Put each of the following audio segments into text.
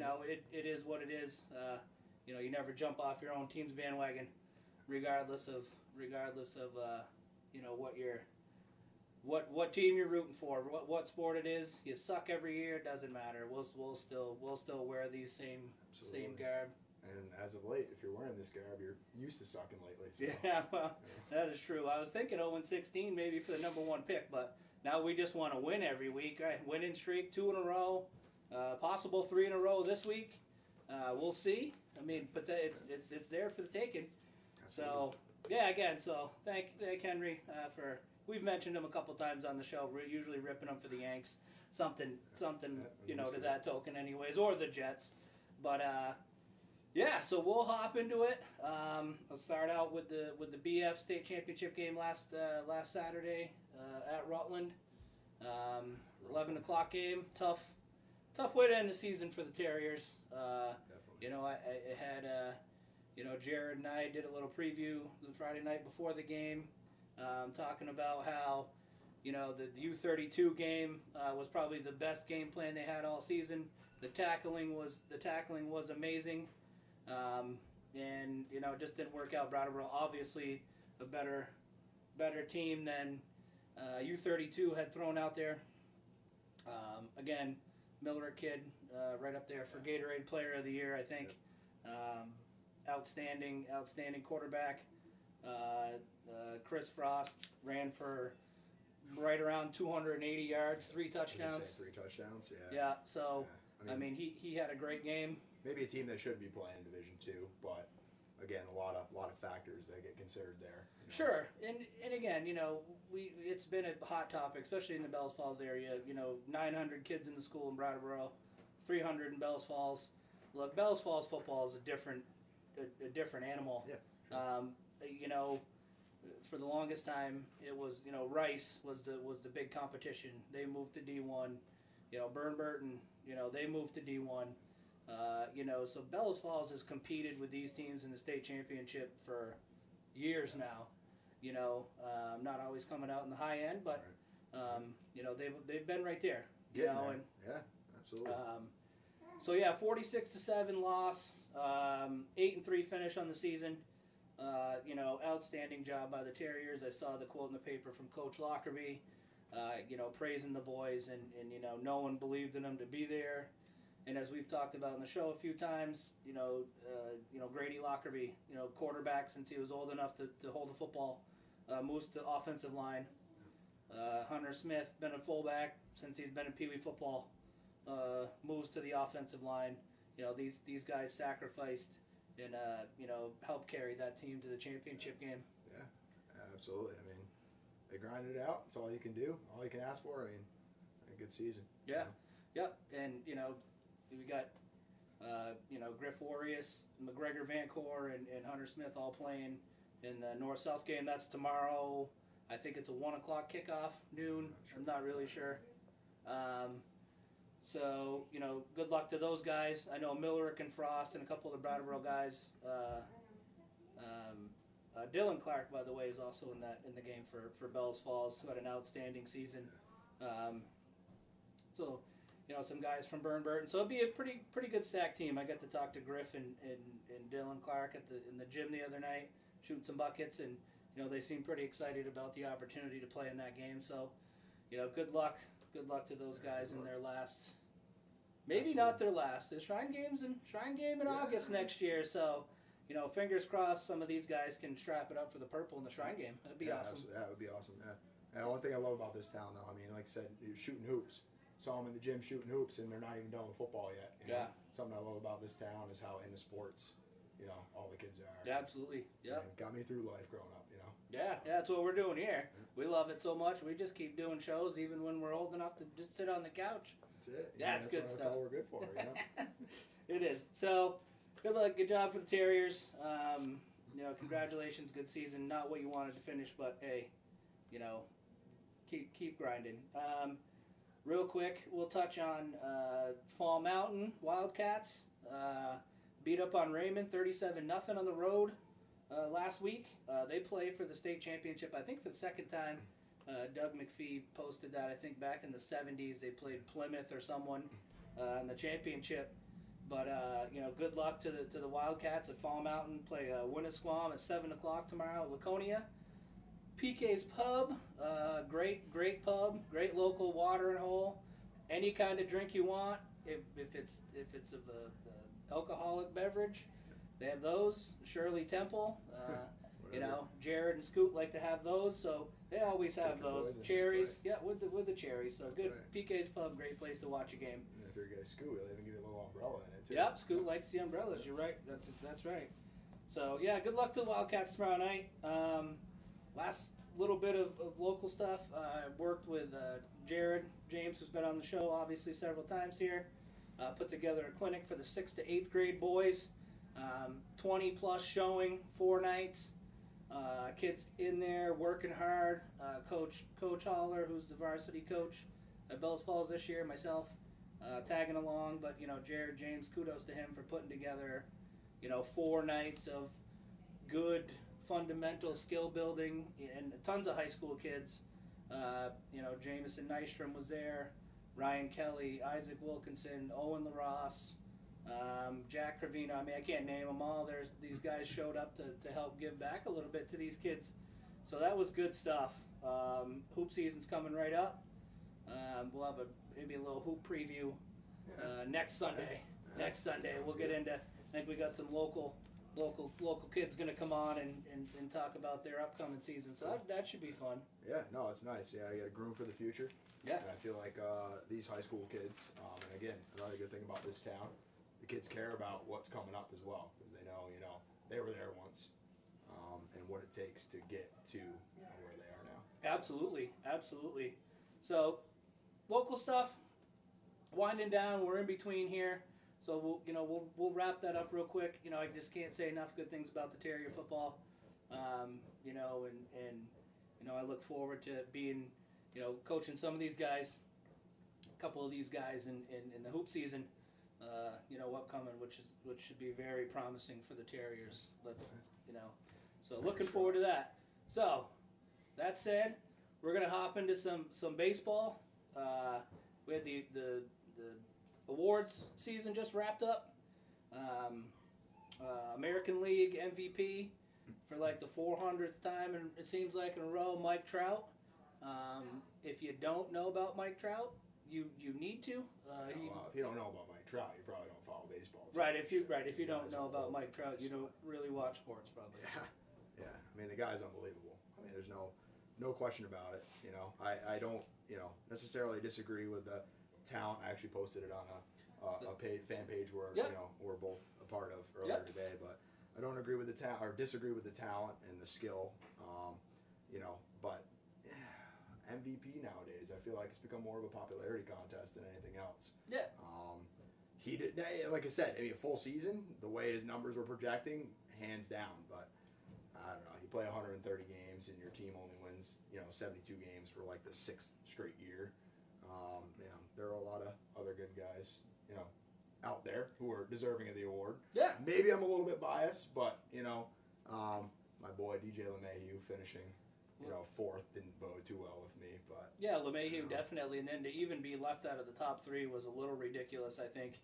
know, it is what it is. You know, you never jump off your own team's bandwagon, regardless of you know what team you're rooting for, what sport it is. You suck every year, it doesn't matter. We'll still wear these same garb. And as of late, if you're wearing this garb, you're used to sucking lately. So. Yeah, well, that is true. I was thinking 0-16 maybe for the #1 pick, but now we just want to win every week. Right? Winning streak 2 in a row, possible 3 in a row this week. We'll see. I mean, but it's there for the taking. So yeah, again, so thank Henry for. We've mentioned him a couple times on the show. We're usually ripping him for the Yanks, something you know, to that token, anyways, or the Jets. But yeah, so we'll hop into it. I'll start out with the BF state championship game last Saturday at Rutland. 11 o'clock game. Tough way to end the season for the Terriers. You know, I had you know, Jared and I did a little preview the Friday night before the game, talking about how, you know, the U32 game was probably the best game plan they had all season. The tackling was amazing. And you know, it just didn't work out. Brattleboro obviously a better team than U32 had thrown out there. Again, Miller kid right up there for Gatorade Player of the Year, I think. Outstanding quarterback. Chris Frost ran for right around 280 yards, 3 touchdowns. 3 touchdowns, yeah. Yeah, so I mean he had a great game. Maybe a team that shouldn't be playing in Division II, but again, a lot of factors that get considered there. You know? Sure, and again, you know, it's been a hot topic, especially in the Bells Falls area. You know, 900 kids in the school in Brattleboro, 300 in Bells Falls. Look, Bells Falls football is a different animal. Yeah. You know, for the longest time, it was, you know, Rice was the big competition. They moved to D1. You know, Burton, you know, they moved to D1. You know, so Bellows Falls has competed with these teams in the state championship for years now. You know, not always coming out in the high end, but you know, they've been right there. You know, and yeah, absolutely. So yeah, 46-7 loss, 8-3 finish on the season. You know, outstanding job by the Terriers. I saw the quote in the paper from Coach Lockerbie, you know, praising the boys, and you know, no one believed in them to be there. And as we've talked about in the show a few times, you know, Grady Lockerbie, you know, quarterback since he was old enough to hold the football, moves to offensive line. Hunter Smith, been a fullback since he's been in Pee Wee football, moves to the offensive line. You know, these guys sacrificed and you know, helped carry that team to the championship game. Yeah, absolutely. I mean, they grinded it out. That's all you can do. All you can ask for. I mean, a good season. Yeah. Yep. And you know, we got you know, Griff Warriors, McGregor Vancouver, and Hunter Smith all playing in the North-South game. That's tomorrow. I think it's a 1 o'clock kickoff, noon. I'm not really sure. So, you know, good luck to those guys. I know Millerick and Frost and a couple of the Brattleboro guys. Dylan Clark, by the way, is also in the game for Bells Falls, who had an outstanding season. So, you know, some guys from Burton. So it'll be a pretty good stacked team. I got to talk to Griff and Dylan Clark in the gym the other night, shooting some buckets, and you know, they seem pretty excited about the opportunity to play in that game. So, you know, good luck to those guys in their last, maybe not their last. There's Shrine game in August next year. So, you know, fingers crossed some of these guys can strap it up for the purple in the Shrine game. That'd be awesome. Absolutely. That would be awesome. Yeah. And one thing I love about this town, though, I mean, like I said, you're shooting hoops. Saw them in the gym shooting hoops, and they're not even done with football yet. You know? Something I love about this town is how into sports, you know, all the kids are. Yeah, absolutely. Yeah. Got me through life growing up, you know. Yeah, that's what we're doing here. We love it so much. We just keep doing shows even when we're old enough to just sit on the couch. That's it. That's good stuff. That's all we're good for, you know. It is. So, good luck. Good job for the Terriers. You know, congratulations. Good season. Not what you wanted to finish, but hey, you know, keep grinding. Real quick, we'll touch on Fall Mountain Wildcats. Beat up on Raymond 37-0 on the road last week. They play for the state championship, I think, for the second time. Doug McPhee posted that, I think, back in the 70s. They played Plymouth or someone in the championship. But you know, good luck to the Wildcats at Fall Mountain. Play Winnisquam at 7 o'clock tomorrow at Laconia. PK's Pub, great pub, great local watering hole. Any kind of drink you want. If it's of a alcoholic beverage, they have those. Shirley Temple, you know, Jared and Scoot like to have those, so they always have those cherries. Right. Yeah, with the cherries. So that's good. Right. PK's Pub, great place to watch a game. And if you're a guy Scoot, they even give you a little umbrella in it too. Yep, Scoot likes the umbrellas. You're right. That's right. So yeah, good luck to the Wildcats tomorrow night. Last little bit of local stuff. I worked with Jared James, who's been on the show obviously several times here. Put together a clinic for the 6th to 8th grade boys. 20 plus showing, 4 nights. Kids in there working hard. Coach Holler, who's the varsity coach at Bells Falls this year, myself tagging along. But you know, Jared James, kudos to him for putting together, you know, 4 nights of good fundamental skill building and tons of high school kids. You know, Jamison Nystrom was there, Ryan Kelly, Isaac Wilkinson, Owen LaRosse, Jack Cravino. I mean, I can't name them all. These guys showed up to help give back a little bit to these kids. So that was good stuff. Hoop season's coming right up. We'll have maybe a little hoop preview next Sunday. Next Sunday we'll get into, I think we got some local kids going to come on and talk about their upcoming season. So that should be fun. Yeah, no, it's nice. Yeah, you got to groom for the future. Yeah. And I feel like these high school kids, and again, another good thing about this town, the kids care about what's coming up as well, because they know, you know, they were there once, and what it takes to get to, you know, where they are now. Absolutely. So, local stuff, winding down. We're in between here. So we'll wrap that up real quick. You know, I just can't say enough good things about the Terrier football. You know, and you know, I look forward to being, you know, coaching some of these guys, a couple of these guys in the hoop season. You know, upcoming, which should be very promising for the Terriers. You know, so looking forward to that. So, that said, we're gonna hop into some baseball. We had the awards season just wrapped up. American League MVP for like the 400th time, and it seems like in a row, Mike Trout. If you don't know about Mike Trout, you need to. If you don't know about Mike Trout, you probably don't follow baseball. Right. If you don't know about Mike Trout, you don't really watch sports, probably. Yeah. I mean, the guy's unbelievable. I mean, there's no question about it. You know, I don't, you know, necessarily disagree with the talent. I actually posted it on a paid fan page where you know we're both a part of earlier today, but I don't agree with the talent or disagree with the talent and the skill. You know, but MVP nowadays, I feel like it's become more of a popularity contest than anything else. Yeah. He did, like I said, I mean, a full season, the way his numbers were projecting, hands down. But I don't know. You play 130 games and your team only wins, you know, 72 games for like the 6th straight year. You know, there are a lot of other good guys, you know, out there who are deserving of the award. Yeah. Maybe I'm a little bit biased, but you know, my boy DJ LeMahieu finishing, you know, 4th didn't bode too well with me, but yeah, LeMahieu definitely, and then to even be left out of the top 3 was a little ridiculous, I think,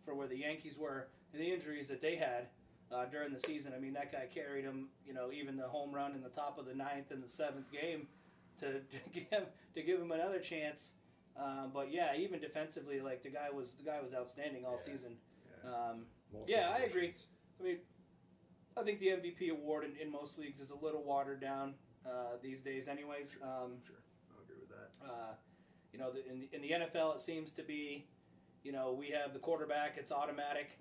for where the Yankees were and the injuries that they had during the season. I mean, that guy carried him, you know, even the home run in the top of the 9th and the 7th game to give him another chance. But yeah, even defensively, like the guy was outstanding all season. Yeah, I agree. I mean, I think the MVP award in most leagues is a little watered down these days, anyways. Sure, I'll agree with that. You know, in the NFL, it seems to be, you know, we have the quarterback; it's automatic.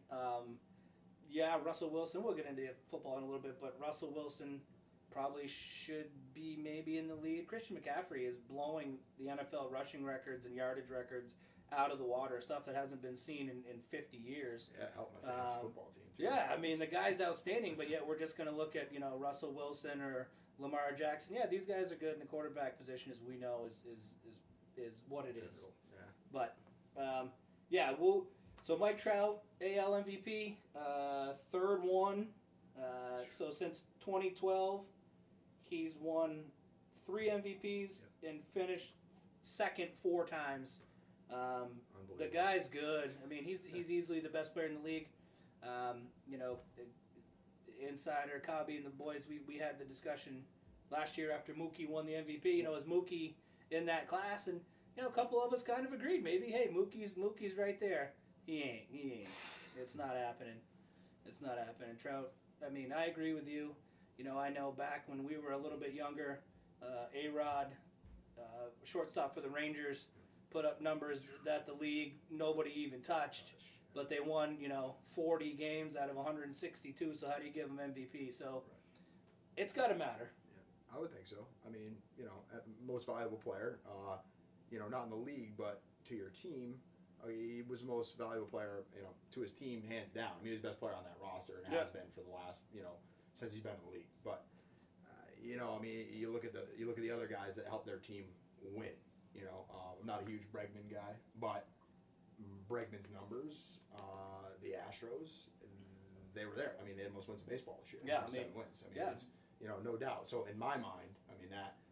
Yeah, Russell Wilson. We'll get into football in a little bit, but Russell Wilson probably should be maybe in the lead. Christian McCaffrey is blowing the NFL rushing records and yardage records out of the water, stuff that hasn't been seen in 50 years. Yeah, help my fantasy football team too. Yeah, I mean, the guy's outstanding, but yet we're just going to look at, you know, Russell Wilson or Lamar Jackson. Yeah, these guys are good, and the quarterback position, as we know, is what it is. Yeah. But, so Mike Trout, AL MVP, 3rd one. So since 2012, he's won 3 MVPs and finished 2nd 4 times. The guy's good. I mean, he's easily the best player in the league. You know, Insider, Cobby, and the boys, we had the discussion last year after Mookie won the MVP. You know, is Mookie in that class? And you know, a couple of us kind of agreed. Maybe, hey, Mookie's right there. He ain't. It's not happening. It's not happening. Trout. I mean, I agree with you. You know, I know back when we were a little bit younger, A-Rod, shortstop for the Rangers, put up numbers that the league nobody even touched, but they won, you know, 40 games out of 162. So how do you give them MVP? So it's got to matter. Yeah, I would think so. I mean, you know, most valuable player. You know, not in the league, but to your team. He was the most valuable player, you know, to his team, hands down. I mean, he was the best player on that roster and has been for the last, you know, since he's been in the league. But you know, I mean, you look at the other guys that helped their team win. You know, I'm not a huge Bregman guy, but Bregman's numbers, the Astros, they were there. I mean, they had the most wins in baseball this year. Yeah, 7 wins. I mean, it's, you know, no doubt. So in my mind, I mean,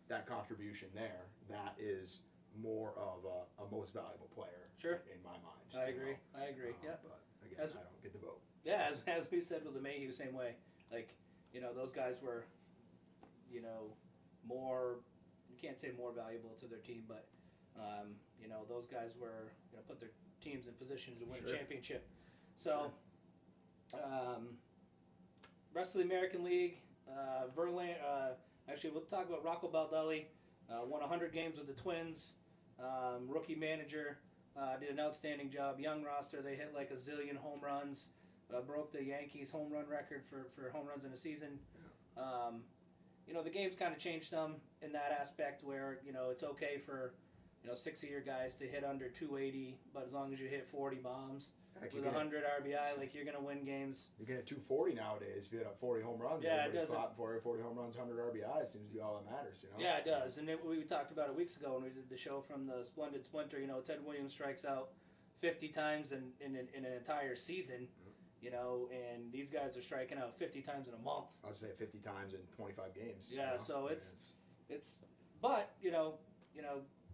that contribution there, that is more of a most valuable player. Sure. In my mind. I agree. I agree. Yeah. But again, I don't get the vote. Yeah, as we said with LeMahieu, same way. Like, you know, those guys were, you know, more. You can't say more valuable to their team, but you know, those guys were, you know, put their teams in position to win a championship. So, rest of the American League, Verlander. Actually, we'll talk about Rocco Baldelli. Won 100 games with the Twins. Rookie manager. Did an outstanding job. Young roster. They hit like a zillion home runs. Broke the Yankees home run record for home runs in a season. You know, the game's kind of changed some in that aspect where, you know, it's okay for, you know, 6 of your guys to hit under 280, but as long as you hit 40 bombs with 100 RBI, like, you're going to win games. You can hit 240 nowadays if you hit up 40 home runs. Yeah, it does. does. 40 home runs, 100 RBI seems to be all that matters, you know? Yeah, it does. And we talked about it weeks ago when we did the show from the Splendid Splinter. You know, Ted Williams strikes out 50 times in an entire season. You know, and these guys are striking out 50 times in a month. I would say 50 times in 25 games. Yeah, you know? so it's, but you know,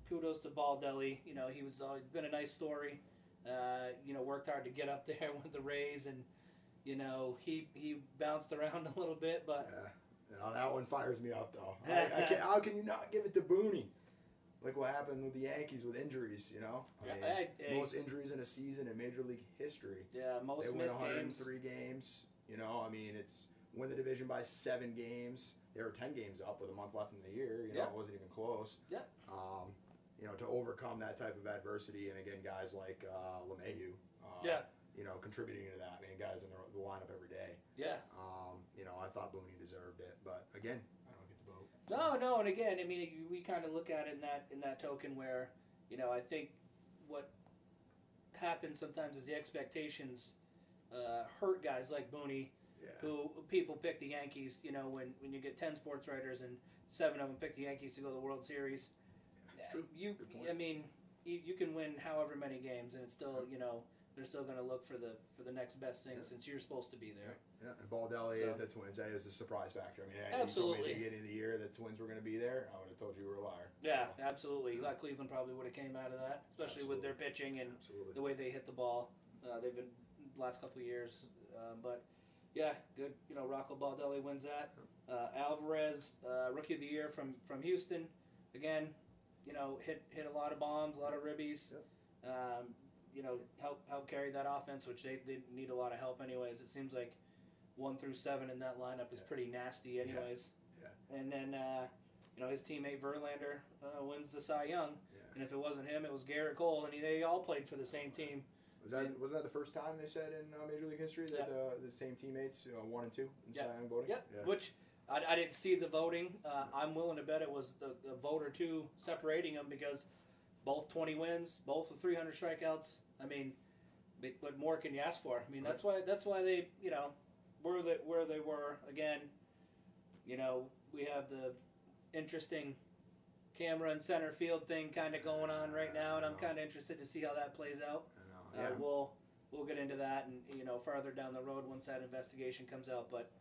kudos to Baldelli. You know, he's been a nice story. You know, worked hard to get up there with the Rays, and you know, he bounced around a little bit, but yeah, that one fires me up though. I can't, how can you not give it to Booney? Like what happened with the Yankees with injuries, you know? I mean, most injuries in a season in Major League history. Yeah, most they missed win 103 games. You know, I mean, it's win the division by 7 games. They were 10 games up with a month left in the year. You know, it wasn't even close. Yeah. You know, to overcome that type of adversity, and again, guys like LeMahieu, you know, contributing to that. I mean, guys in the lineup every day. Yeah. You know, I thought Booney deserved it, but again, I don't get the vote. So. No, and again, I mean, we kind of look at it in that token where, you know, I think what happens sometimes is the expectations hurt guys like Booney, who people pick the Yankees. You know, when you get 10 sports writers and 7 of them pick the Yankees to go to the World Series. True. I mean, you can win however many games, and it's still, you know, they're still going to look for the next best thing since you're supposed to be there. Yeah, and Baldelli, the Twins, that is a surprise factor. I mean, absolutely. You told me at the beginning of the year that Twins were going to be there, I would have told you were a liar. Yeah, absolutely. Like Cleveland probably would have came out of that, especially with their pitching and the way they hit the ball. They've been the last couple of years, but yeah, good. You know, Rocco Baldelli wins that. Alvarez, Rookie of the Year from Houston, again. You know, hit a lot of bombs, a lot of ribbies. Yep. You know, help carry that offense, which they need a lot of help anyways. It seems like 1 through 7 in that lineup is pretty nasty anyways. Yeah. And then you know, his teammate Verlander wins the Cy Young, and if it wasn't him, it was Garrett Cole, and they all played for the same team. Wasn't that the first time they said in Major League history that the same teammates 1 and 2 in Cy Young voting? Yep. Yeah. Which I didn't see the voting. I'm willing to bet it was the vote or two separating them because both 20 wins, both with 300 strikeouts. I mean, what more can you ask for? I mean, that's why they, you know, where they were. Again, you know, we have the interesting camera and center field thing kind of going on right now, and I'm kind of interested to see how that plays out. We'll get into that, and you know, farther down the road once that investigation comes out, but.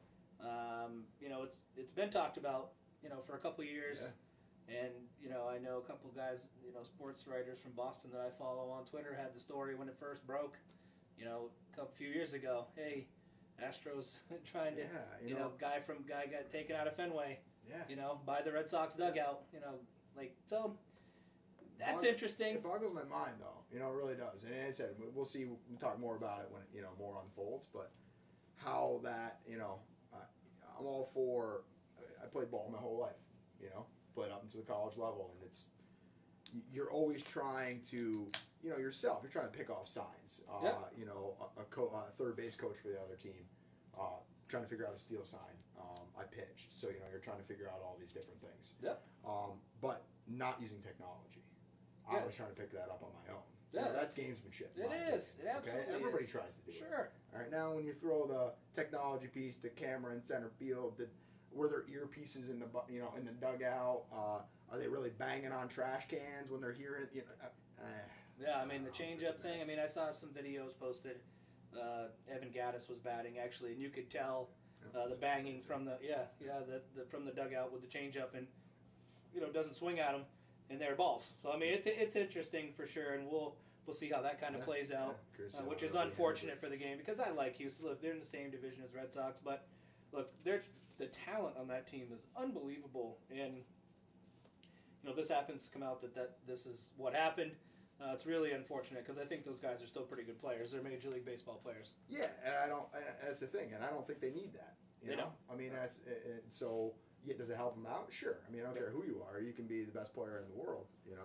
You know, it's been talked about, you know, for a couple of years. And I know a couple guys, sports writers from Boston that I follow on Twitter had the story when it first broke, a few years ago. Hey, Astros trying to, guy got taken out of Fenway. Yeah. By the Red Sox dugout. So that's interesting. It boggles my mind, though. It really does. And as I said, we'll see. We'll talk more about it when more unfolds. But how that, I'm all for. I played ball my whole life. Played up into the college level, and you're always trying to, yourself. You're trying to pick off signs. Yep. A third base coach for the other team, trying to figure out a steal sign. I pitched, so you're trying to figure out all these different things. Yep. But not using technology. Yeah. I was trying to pick that up on my own. Yeah, that's gamesmanship. It is. It absolutely Everybody is. tries to do it. Sure. All right, now when you throw the technology piece, the camera in center field, were there earpieces in the in the dugout? Are they really banging on trash cans when they're hearing? Yeah, the change-up thing. I saw some videos posted. Evan Gaddis was batting actually, and you could tell the banging from the from the dugout with the change-up, and doesn't swing at them, and they're balls. So it's interesting for sure, and we'll see how that kind of plays out, which is unfortunate for the game because I like Houston. Look, they're in the same division as Red Sox, but look, the talent on that team is unbelievable, and this happens to come out that this is what happened. It's really unfortunate because I think those guys are still pretty good players. They're Major League Baseball players. Yeah, and that's the thing, and I don't think they need that. They don't. That's so. Yeah, does it help them out? Sure. I don't care who you are. You can be the best player in the world, and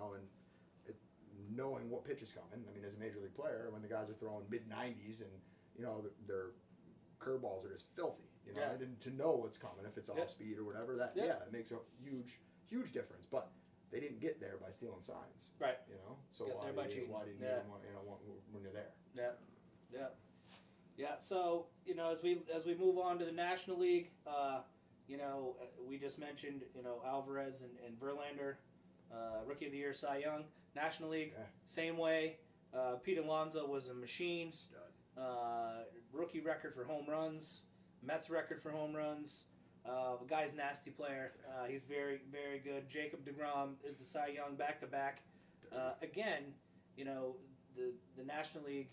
knowing what pitch is coming. As a Major League player, when the guys are throwing mid-90s and their curveballs are just filthy. To know what's coming, if it's off speed or whatever, it makes a huge difference. But they didn't get there by stealing signs, right? So why do you need them when you're there? Yeah. So as we move on to the National League, we just mentioned Alvarez and Verlander, Rookie of the Year, Cy Young. National League, same way. Pete Alonso was a machine. Rookie record for home runs. Mets record for home runs. The guy's a nasty player. He's very, very good. Jacob deGrom is a Cy Young back-to-back. Again, the National League,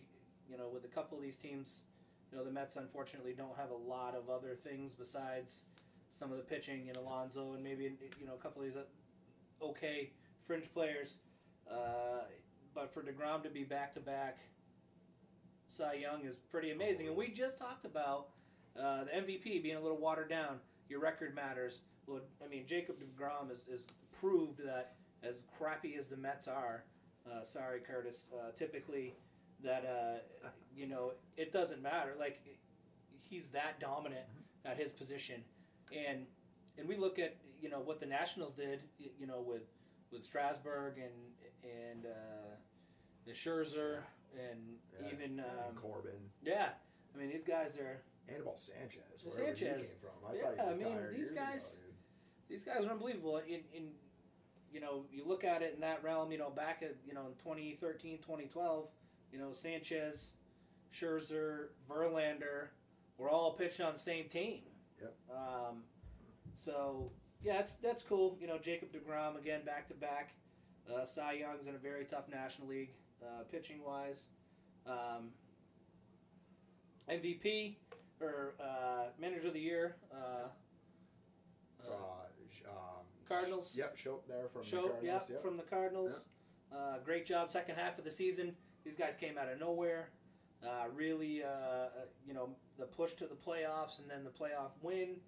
with a couple of these teams, the Mets unfortunately don't have a lot of other things besides some of the pitching in Alonso and maybe a couple of these okay fringe players. But for deGrom to be back-to-back Cy Young is pretty amazing. And we just talked about the MVP being a little watered down. Your record matters. Well, Jacob deGrom is proved that as crappy as the Mets are, sorry, Curtis, typically that, it doesn't matter. Like, he's that dominant at his position. And we look at, what the Nationals did, with Strasburg and the Scherzer and even and Corbin. Yeah. These guys are... Anibal Sanchez, wherever he came from. These guys are unbelievable. You look at it in that realm, back at, in 2013, 2012, Sanchez, Scherzer, Verlander were all pitching on the same team. Yep. So, yeah, that's cool. Jacob deGrom, again, back-to-back. Cy Young's in a very tough National League, pitching-wise. MVP... or Manager of the Year, Cardinals. Yep, Schoop there from the Cardinals. Yep, from the Cardinals. Yep. Great job second half of the season. These guys came out of nowhere. Really, the push to the playoffs and then the playoff win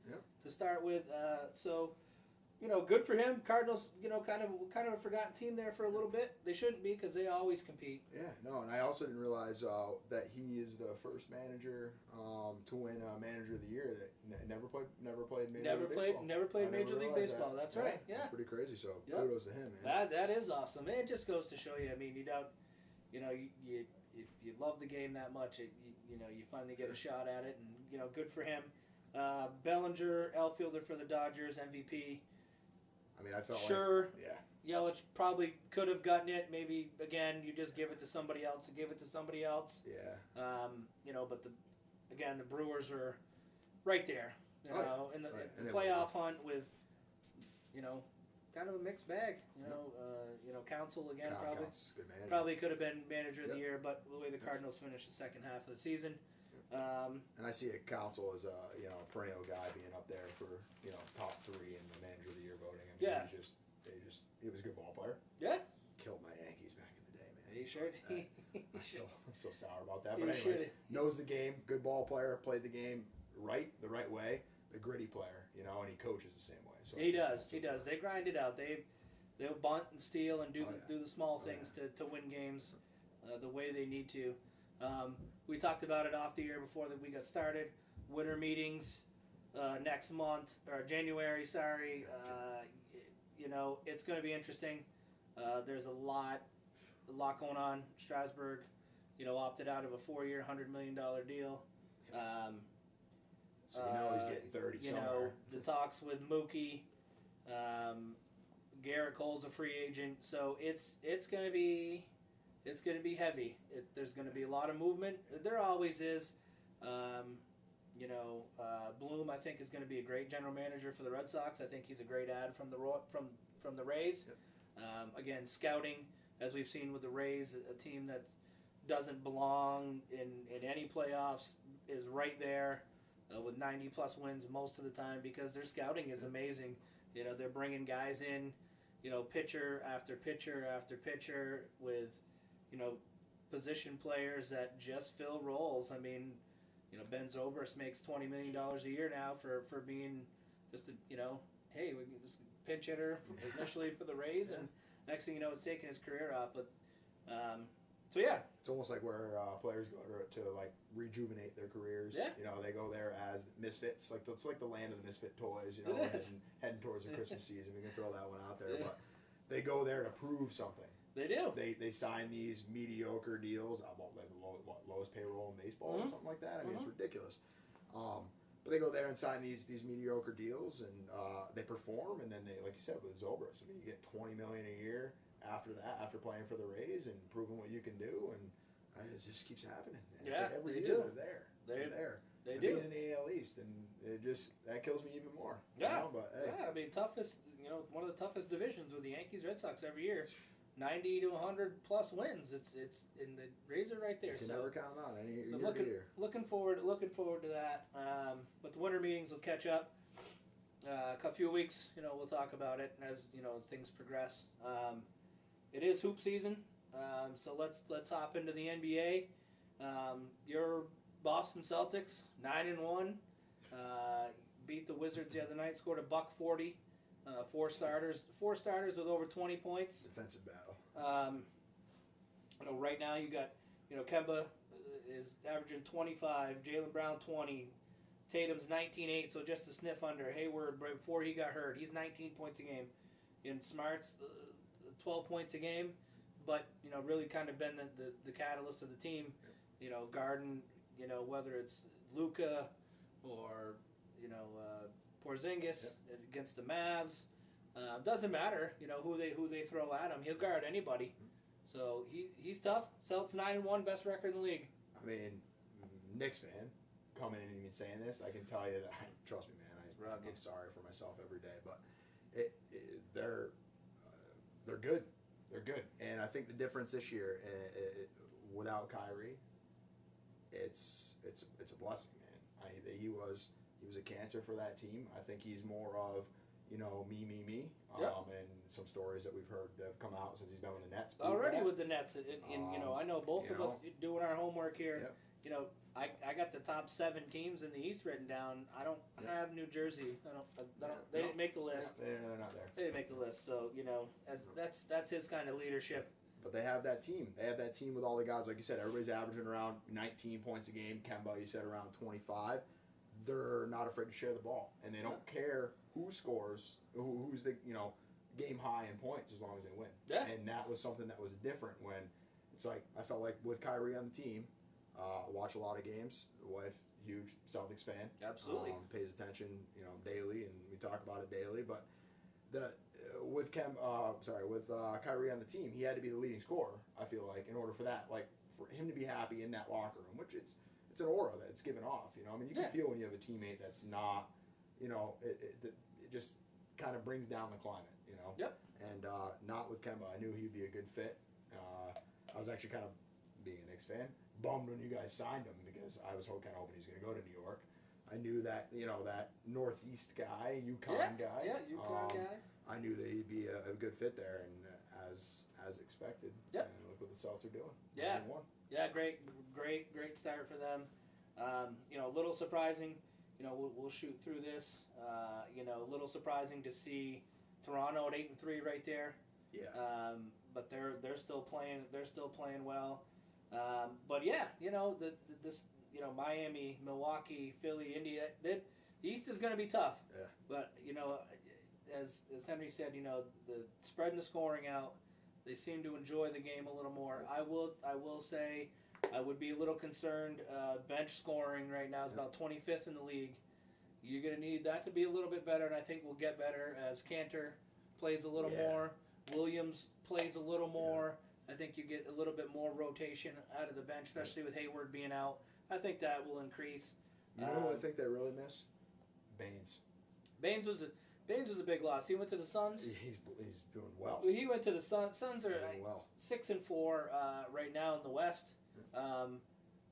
to start with. So, good for him. Cardinals, kind of a forgotten team there for a little bit. They shouldn't be because they always compete. Yeah, no, and I also didn't realize that he is the first manager to win Manager of the Year that never played Major League Baseball. Never played Major League Baseball. That's right. Yeah, that's pretty crazy. So kudos to him, man. That is awesome. And it just goes to show you. You don't, you if you love the game that much, you finally get a shot at it, and good for him. Bellinger, outfielder for the Dodgers, MVP. I felt Yelich probably could have gotten it. Maybe again, you just give it to somebody else and give it to somebody else. Yeah. But the Brewers are right there. In the playoff hunt with, kind of a mixed bag. Council again Council's a good manager. probably could have been manager of the Yep. year, but the way the Cardinals finished the second half of the season. And I see a Council as a perennial guy being up there for top 3 in the manager of the year voting. I mean, Yeah. he was a good ball player. Yeah, Killed my Yankees back in the day, man. he sure did. I'm still sour about that. He But anyways, should. knows the game, good ball player, played the game the right way, the gritty player, and he coaches the same way. So He does. They grind it out. They'll bunt and steal and do the small things to win games the way they need to. We talked about it off the air before that we got started. Winter meetings next month or January. Sorry, it's going to be interesting. There's a lot going on. Strasburg, opted out of a 4-year, $100 million deal. So he's getting 30 somewhere. The talks with Mookie. Garrett Cole's a free agent, so it's going to be heavy. There's going to be a lot of movement. There always is. Bloom, I think, is going to be a great general manager for the Red Sox. I think he's a great add from the Rays. Yep. Again, scouting, as we've seen with the Rays, a team that doesn't belong in any playoffs is right there with 90-plus wins most of the time because their scouting is amazing. They're bringing guys in, pitcher after pitcher after pitcher with, position players that just fill roles. I mean, Ben Zobrist makes $20 million a year now for being just hey, we just pinch hitter initially for the Rays, and next thing you know, it's taking his career off. But so yeah, it's almost like where players go to like rejuvenate their careers. Yeah. They go there as misfits. Like it's like the land of the misfit toys. It is. Heading towards the Christmas season. We can throw that one out there, Yeah. but they go there to prove something. they do. They sign these mediocre deals. About like the lowest payroll in baseball or something like that. I mean, it's ridiculous. But they go there and sign these mediocre deals, and they perform, and then they, like you said, with Zobrist, I mean, you get $20 million a year after that, after playing for the Rays and proving what you can do, and it just keeps happening. And it's like every year they're there. They And do. being in the AL East, and that kills me even more. Yeah. But hey, Yeah, I mean, one of the toughest divisions with the Yankees, Red Sox every year, 90 to 100 plus wins. It's in the Rays are right there. you can So never count on any So year to year. looking forward to that. But the winter meetings will catch up. A few weeks, we'll talk about it as things progress. It is hoop season, so let's hop into the NBA. Your Boston Celtics 9-1 beat the Wizards the other night. Scored a $140. Four starters with over 20 points. Defensive battle. Right now you got, Kemba is averaging 25, Jaylen Brown 20, Tatum's 19-8, so just a sniff under. Hayward, before he got hurt, he's 19 points a game. And Smart's 12 points a game, but really kind of been the catalyst of the team. Garden, whether it's Luka or Porzingis against the Mavs. Doesn't matter, who they throw at him. He'll guard anybody. So he's tough. Celtics 9-1, best record in the league. I mean, Knicks fan, coming in and even saying this, I can tell you that. Trust me, man. I'm sorry for myself every day, but they're good. They're good, and I think the difference this year, without Kyrie, it's a blessing, man. He was a cancer for that team. I think he's more of me. Yep. And some stories that we've heard have come out since he's been with the Nets. Already with the Nets, I know both of us doing our homework here. Yep. I got the top 7 teams in the East written down. I don't have New Jersey. They didn't make the list. They're not there. They didn't make the list. So that's his kind of leadership. But they have that team. They have that team with all the guys, like you said. Everybody's averaging around 19 points a game. Kemba, you said around 25. They're not afraid to share the ball, and they don't care who scores, who's the game high in points as long as they win. Yeah. And that was something that was different when it's like I felt like with Kyrie on the team, watch a lot of games. The wife, huge Celtics fan, Absolutely. pays attention daily, and we talk about it daily. But with Kyrie on the team, he had to be the leading scorer. I feel like in order for that, like for him to be happy in that locker room, which it's an aura that it's given off. I mean, you can feel when you have a teammate that's not, it just kind of brings down the climate, you know. Yep. And not with Kemba. I knew he'd be a good fit. I was actually kind of, being a Knicks fan, bummed when you guys signed him because I was kind of hoping he was going to go to New York. I knew that, you know, that Northeast guy, UConn guy. Yeah, UConn guy. I knew that he'd be a good fit there, and as expected. Yep. And look what the Celtics are doing. Yeah. 9-1. Yeah, great start for them. You know, a little surprising. You know, we'll shoot through this. You know, a little surprising to see Toronto at 8-3 right there. Yeah. But they're still playing. They're still playing well. But yeah, you know, this you know, Miami, Milwaukee, Philly, India. The East is going to be tough. Yeah. But you know, as Henry said, you know, the spreading the scoring out. They seem to enjoy the game a little more. I will say, I would be a little concerned. Bench scoring right now is about 25th in the league. You're going to need that to be a little bit better, and I think we'll get better as Cantor plays a little more. Williams plays a little more. I think you get a little bit more rotation out of the bench, especially with Hayward being out. I think that will increase. You know who I think they really miss? Baines. Baines was a big loss. He went to the Suns. He's doing well. He went to the Suns. Suns are Doing well. 6-4 right now in the West.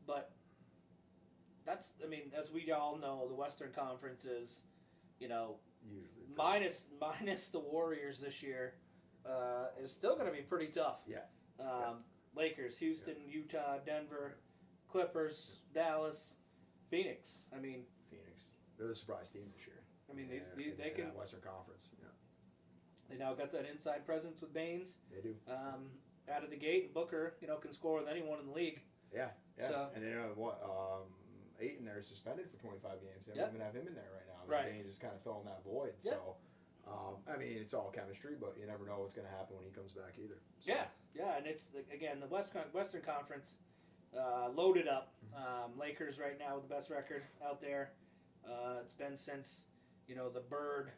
But that's, I mean, as we all know, the Western Conference is, you know, Usually minus the Warriors this year, is still going to be pretty tough. Yeah. Lakers, Houston, Utah, Denver, Clippers, Dallas, Phoenix. I mean, Phoenix. They're the surprise team this year. I mean, they can Western Conference. Yeah. They now got that inside presence with Baines. They do. Out of the gate, and Booker, you know, can score with anyone in the league. Yeah. So, and then Ayton there is suspended for 25 games. They don't even have him in there right now. Right. Baines is kind of filling that void. Yep. So, I mean, it's all chemistry, but you never know what's going to happen when he comes back either. So. Yeah, and it's again the Western Conference loaded up. Lakers right now with the best record out there. It's been since, you know, the Bird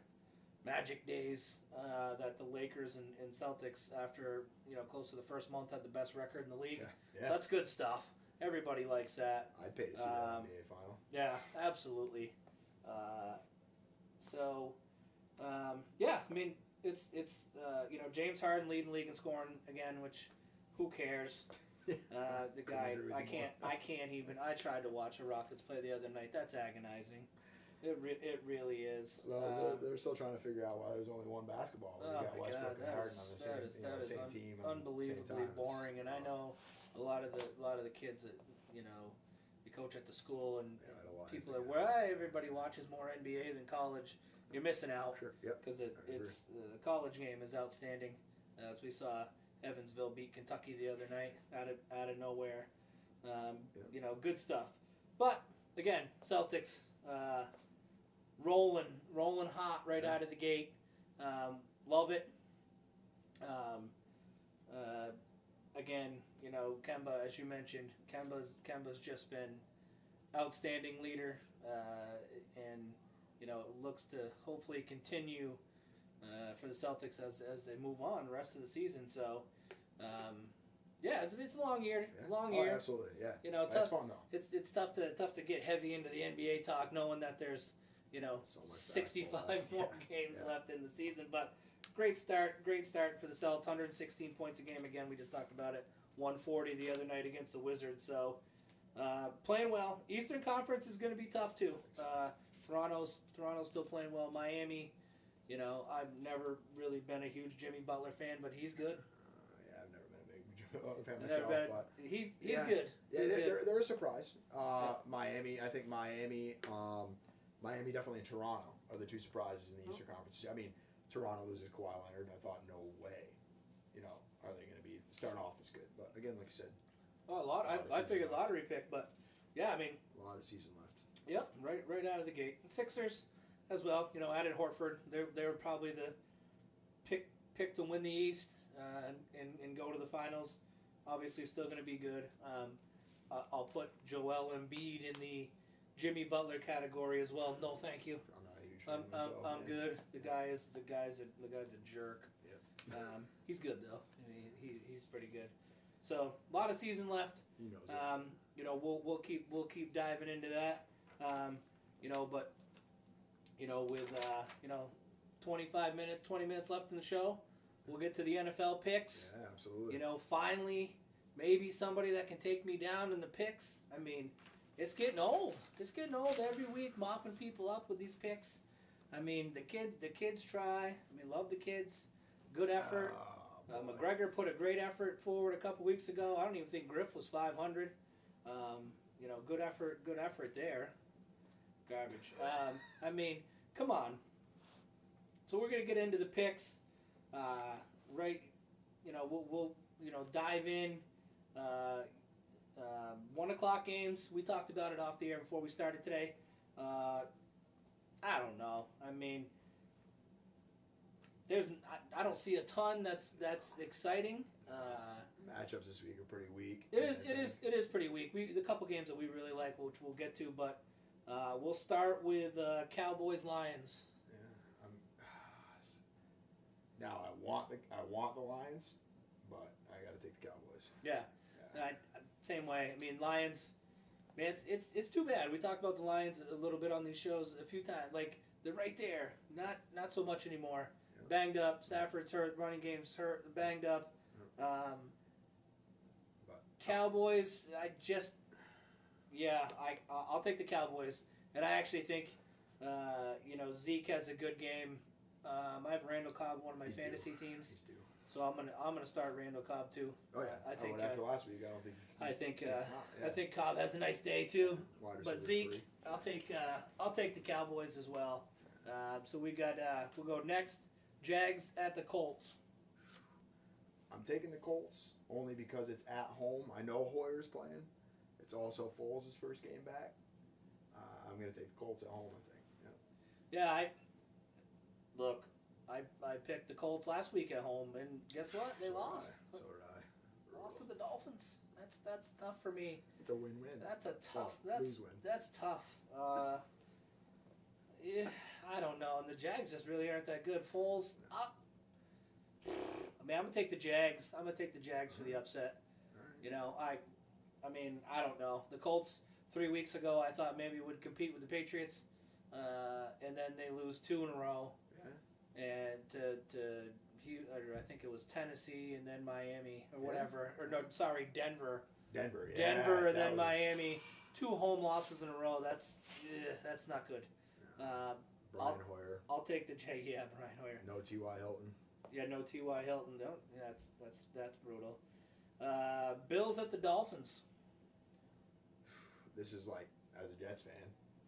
Magic days that the Lakers and Celtics, after, you know, close to the first month, had the best record in the league. Yeah. So that's good stuff. Everybody likes that. I'd pay to see that NBA final. Yeah, absolutely. Yeah, I mean, it's you know, James Harden leading the league in scoring again, which who cares? The guy, I can't even. I tried to watch the Rockets play the other night. That's agonizing. It really is. Well, they're still trying to figure out why there's only one basketball. You got Westbrook and Harden on the same team. Unbelievably boring. And I know a lot of the kids that, you know, we coach at the school, and people are everybody watches more NBA than college. You're missing out. Sure. Yep. Because it's the college game is outstanding, as we saw Evansville beat Kentucky the other night out of nowhere. You know, good stuff. But again, Celtics rolling hot right out of the gate. Love it. Again, you know, Kemba, as you mentioned, Kemba's just been outstanding leader, and you know, looks to hopefully continue for the Celtics as they move on the rest of the season. So, yeah, it's a long year. Long year. Absolutely, yeah. You know, that's fun though. It's tough to get heavy into the NBA talk, knowing that there's, you know, so 65 more games left in the season. But great start for the Celtics. 116 points a game again. We just talked about it. 140 the other night against the Wizards. So playing well. Eastern Conference is going to be tough too. Toronto's still playing well. Miami, you know, I've never really been a huge Jimmy Butler fan, but he's good. Yeah, I've never been a big Jimmy Butler fan myself, but he's good. Yeah, they're a surprise. Miami, I think Miami definitely, and Toronto are the two surprises in the Eastern Conference. I mean, Toronto loses Kawhi Leonard, and I thought, no way, you know, are they going to be starting off this good? But again, like you said, I figured lottery pick, but yeah, I mean, a lot of season left. Yep, right out of the gate. Sixers as well. You know, added Horford. They were probably the pick to win the East and go to the finals. Obviously, still going to be good. I'll put Joel Embiid in the Jimmy Butler category as well. No, thank you. I'm not a huge fan myself. I'm good. The guy's a jerk. Yeah. He's good though. I mean, he's pretty good. So a lot of season left. He knows it. You know, we'll keep diving into that. You know, but you know, with you know, 20 minutes left in the show. We'll get to the NFL picks. Yeah, absolutely. You know, finally, maybe somebody that can take me down in the picks. I mean, it's getting old. It's getting old every week, mopping people up with these picks. I mean, the kids try. I mean, love the kids. Good effort. McGregor put a great effort forward a couple weeks ago. I don't even think Griff was 500. You know, good effort there. Garbage. I mean, come on. So we're gonna get into the picks, right? You know, we'll dive in. 1 o'clock games. We talked about it off the air before we started today. I don't know. I mean, I don't see a ton that's exciting. Matchups this week are pretty weak. It is pretty weak. The couple games that we really like, which we'll get to, but we'll start with Cowboys Lions. Yeah, now I want the Lions, but I got to take the Cowboys. Yeah. Same way. I mean, Lions. Man, it's too bad. We talked about the Lions a little bit on these shows a few times. Like, they're right there. Not so much anymore. Yep. Banged up. Stafford's hurt. Running game's hurt. Banged up. But Cowboys. I'll take the Cowboys. And I actually think, Zeke has a good game. I have Randall Cobb, one of my fantasy teams. He's due. So I'm gonna start Randall Cobb too. Oh yeah. I think after last week, I don't think. I think Cobb has a nice day too. But Zeke, 3. I'll take the Cowboys as well. So we got we'll go next. Jags at the Colts. I'm taking the Colts only because it's at home. I know Hoyer's playing. It's also Foles' first game back. I'm gonna take the Colts at home. I think. Yeah. I picked the Colts last week at home, and guess what? They lost. So did I. Lost to the Dolphins. That's tough for me. It's a win-win. That's a tough. Lose-win. That's tough. Yeah, I don't know. And the Jags just really aren't that good. Foles. I'm gonna take the Jags. I'm gonna take the Jags for the upset. Right. You know, I mean, I don't know. The Colts 3 weeks ago, I thought maybe would compete with the Patriots, and then they lose 2 in a row. And I think it was Tennessee and then Miami or whatever. Or no, sorry, Denver. Denver, and then Miami. 2 home losses in a row. That's not good. Brian Hoyer. I'll take the Brian Hoyer. No T.Y. Hilton. Yeah, no T.Y. Hilton. Don't. Yeah, that's brutal. Bills at the Dolphins. This is like, as a Jets fan,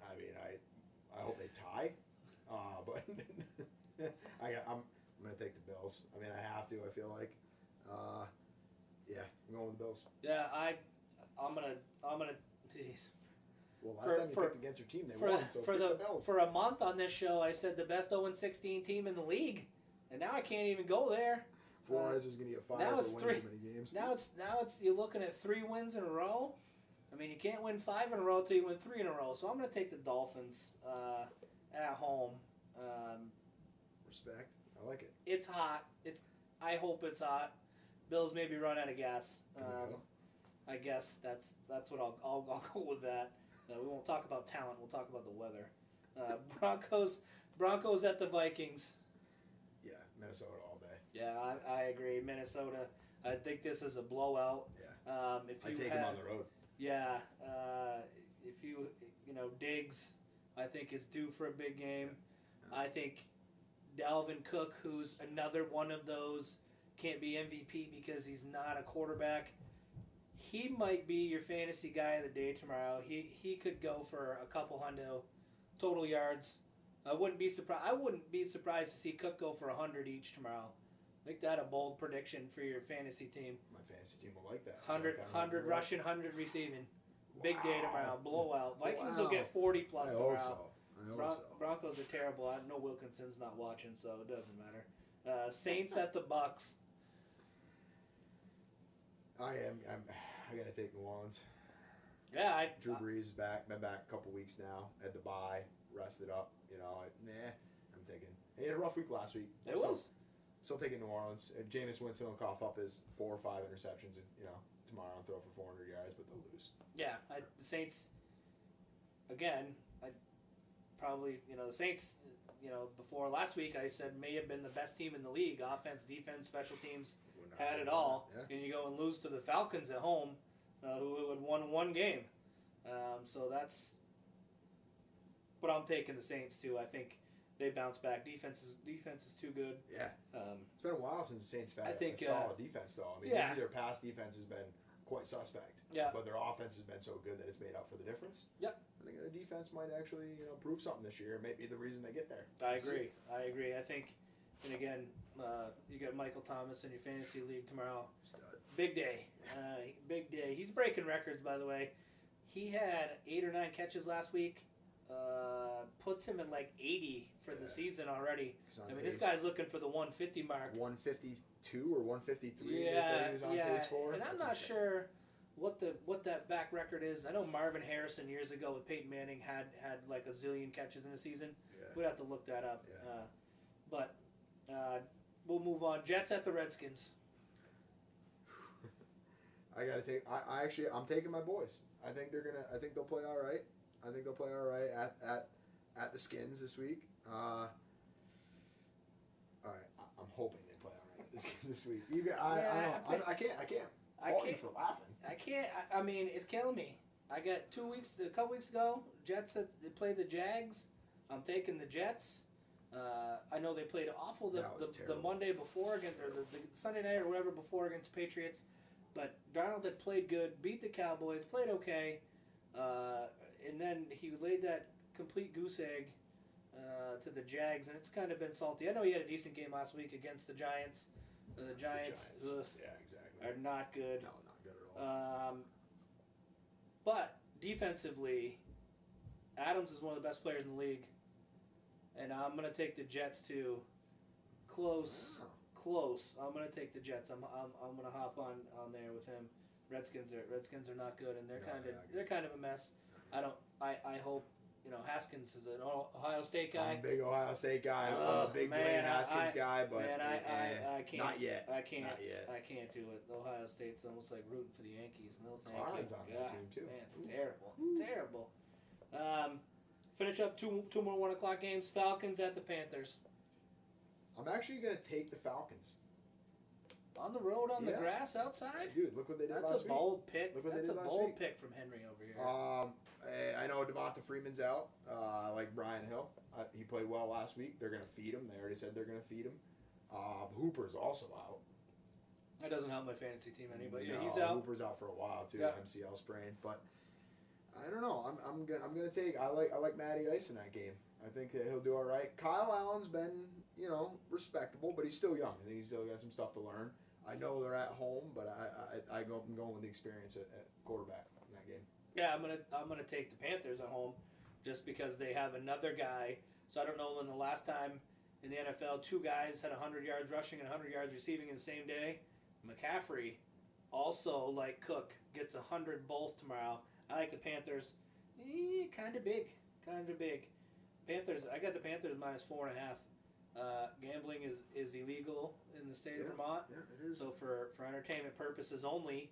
I mean, I hope they tie, but I'm gonna take the Bills. I mean, I have to. I feel like, I'm going with the Bills. Yeah, I'm gonna. Geez. Well, last time you picked against your team, they won. So pick the Bills. For a month on this show, I said the best 0-16 team in the league, and now I can't even go there. Flores is gonna get fired for winning too many games. Now it's you're looking at 3 wins in a row. I mean, you can't win 5 in a row till you win 3 in a row. So I'm going to take the Dolphins at home. Respect. I like it. It's hot. I hope it's hot. Bills maybe run out of gas. I guess that's what I'll go with that. We won't talk about talent. We'll talk about the weather. Broncos at the Vikings. Yeah, Minnesota all day. Yeah, I agree. Minnesota. I think this is a blowout. Yeah. I take them on the road. Yeah, if Diggs, I think is due for a big game. I think Dalvin Cook, who's another one of those, can't be MVP because he's not a quarterback. He might be your fantasy guy of the day tomorrow. He could go for a couple hundo total yards. I wouldn't be surprised to see Cook go for 100 each tomorrow. Make that a bold prediction for your fantasy team. My fantasy team will like that. 100 rushing, 100 receiving. Big day tomorrow. Blowout. Vikings will get 40+ I tomorrow. Hope so. I hope so. Broncos are terrible. I know Wilkinson's not watching, so it doesn't matter. Saints at the Bucks. I got to take New Orleans. Yeah, Drew Brees is back. Been back a couple weeks now. Had the bye. Rested up. I'm taking. He had a rough week last week. It was. Still taking New Orleans. Jameis Winston will cough up his 4 or 5 interceptions, tomorrow and throw for 400 yards, but they'll lose. Yeah, the Saints, again, probably, the Saints, before last week I said may have been the best team in the league. Offense, defense, special teams had it all. Yeah. And you go and lose to the Falcons at home, who had won one game. So that's. But I'm taking the Saints too. I think they bounce back. Defense is too good. Yeah. It's been a while since the Saints have had a solid defense, though. I mean, usually their pass defense has been quite suspect. Yeah. But their offense has been so good that it's made up for the difference. Yep. I think their defense might actually, prove something this year. Maybe the reason they get there. I agree. I think, and again, you got Michael Thomas in your fantasy league tomorrow. Stud. Big day. Big day. He's breaking records, by the way. He had 8 or 9 catches last week. Puts him at like 80 for the season already. I mean, this guy's looking for the 150 mark. 152 or 153 yeah, they said he was on pace for. And I'm not sure what that back record is. I know Marvin Harrison years ago with Peyton Manning had like a zillion catches in a season. Yeah. We'd have to look that up. Yeah. But we'll move on. Jets at the Redskins. I gotta take. I'm taking my boys. I think they'll play all right. I think they'll play all right at the Skins this week. All right, I'm hoping they play all right at the Skins this week. I can't. Fault you for laughing. I can't. I mean, it's killing me. I got a couple weeks ago, Jets they played the Jags. I'm taking the Jets. I know they played awful the Monday before against, or the Sunday night or whatever before against the Patriots, but Darnold had played good, beat the Cowboys, played okay. And then he laid that complete goose egg to the Jags, and it's kind of been salty. I know he had a decent game last week against the Giants. The Giants are not good. No, not good at all. But defensively, Adams is one of the best players in the league, and I'm going to take the Jets too. Close. I'm going to take the Jets. I'm going to hop on there with him. Redskins are not good, and they're kind of a mess. I hope Haskins is an Ohio State guy. I'm a big Ohio State guy. I'm a big Dwayne Haskins guy, but I can't. Not yet. I can't. Not yet. I can't do it. Ohio State's almost like rooting for the Yankees. No, thank Clarence you. on that team too. Man, it's terrible. Terrible. Finish up two more 1:00 games. Falcons at the Panthers. I'm actually gonna take the Falcons. On the road, on the grass, outside? Dude, look what they did last week. That's a bold pick. Look what they did last week. That's a bold pick from Henry over here. I know Devonta Freeman's out. I like Brian Hill. He played well last week. They're going to feed him. They already said they're going to feed him. Hooper's also out. That doesn't help my fantasy team any, but yeah, No, he's out. Hooper's out for a while too. Yeah. MCL sprain, but I don't know. I'm gonna take. I like Matty Ice in that game. I think that he'll do all right. Kyle Allen's been respectable, but he's still young. I think he's still got some stuff to learn. I know they're at home, but I'm going with the experience at quarterback in that game. Yeah, I'm gonna take the Panthers at home, just because they have another guy. So I don't know when the last time in the NFL 2 guys had 100 yards rushing and 100 yards receiving in the same day. McCaffrey, also like Cook, gets 100 both tomorrow. I like the Panthers. Kind of big. Panthers. I got the Panthers -4.5. Gambling is illegal in the state of Vermont. Yeah, it is. So for entertainment purposes only,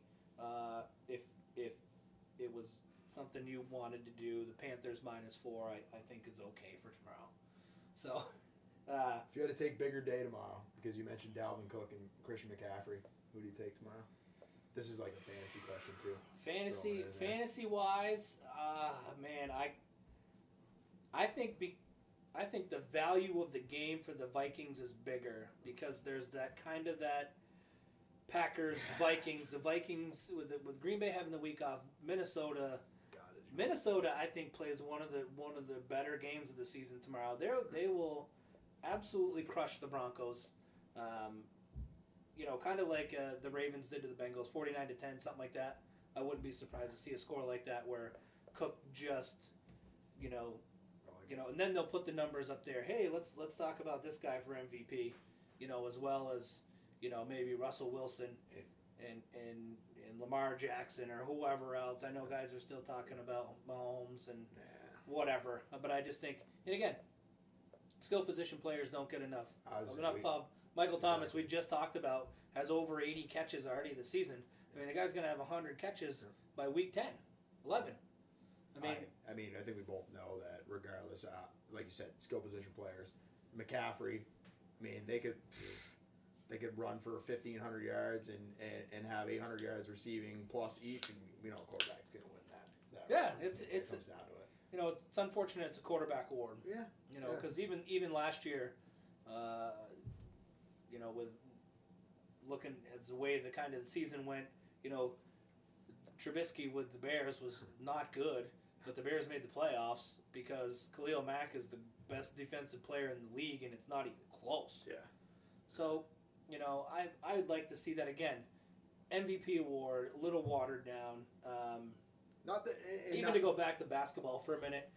if it was something you wanted to do, the Panthers -4 I think is okay for tomorrow. So if you had to take bigger day tomorrow, because you mentioned Dalvin Cook and Christian McCaffrey, who do you take tomorrow? This is like a fantasy question too. Fantasy wise, man, I think the value of the game for the Vikings is bigger, because there's that Packers Vikings. The Vikings with Green Bay having the week off, Minnesota I think plays one of the better games of the season tomorrow. They will absolutely crush the Broncos. Kind of like the Ravens did to the Bengals, 49-10, something like that. I wouldn't be surprised to see a score like that where Cook just, and then they'll put the numbers up there. Hey, let's talk about this guy for MVP, as well as, maybe Russell Wilson and Lamar Jackson or whoever else. I know guys are still talking about Mahomes and whatever, but I just think, and again, skill position players don't get enough pub. Michael Thomas, we just talked about, has over 80 catches already this season. I mean, the guy's going to have 100 catches by week 10, 11. I think we both know that regardless like you said, skill position players. McCaffrey, I mean, they could run for 1,500 yards and have 800 yards receiving plus each, and quarterback's gonna win that. Yeah, round. it comes down to it. It's unfortunate it's a quarterback award. Yeah. Because even last year, with looking at the way the kind of the season went, Trubisky with the Bears was not good, but the Bears made the playoffs because Khalil Mack is the best defensive player in the league, and it's not even close. Yeah. So, I would like to see that again. MVP award, a little watered down. Not that Even to go back to basketball for a minute,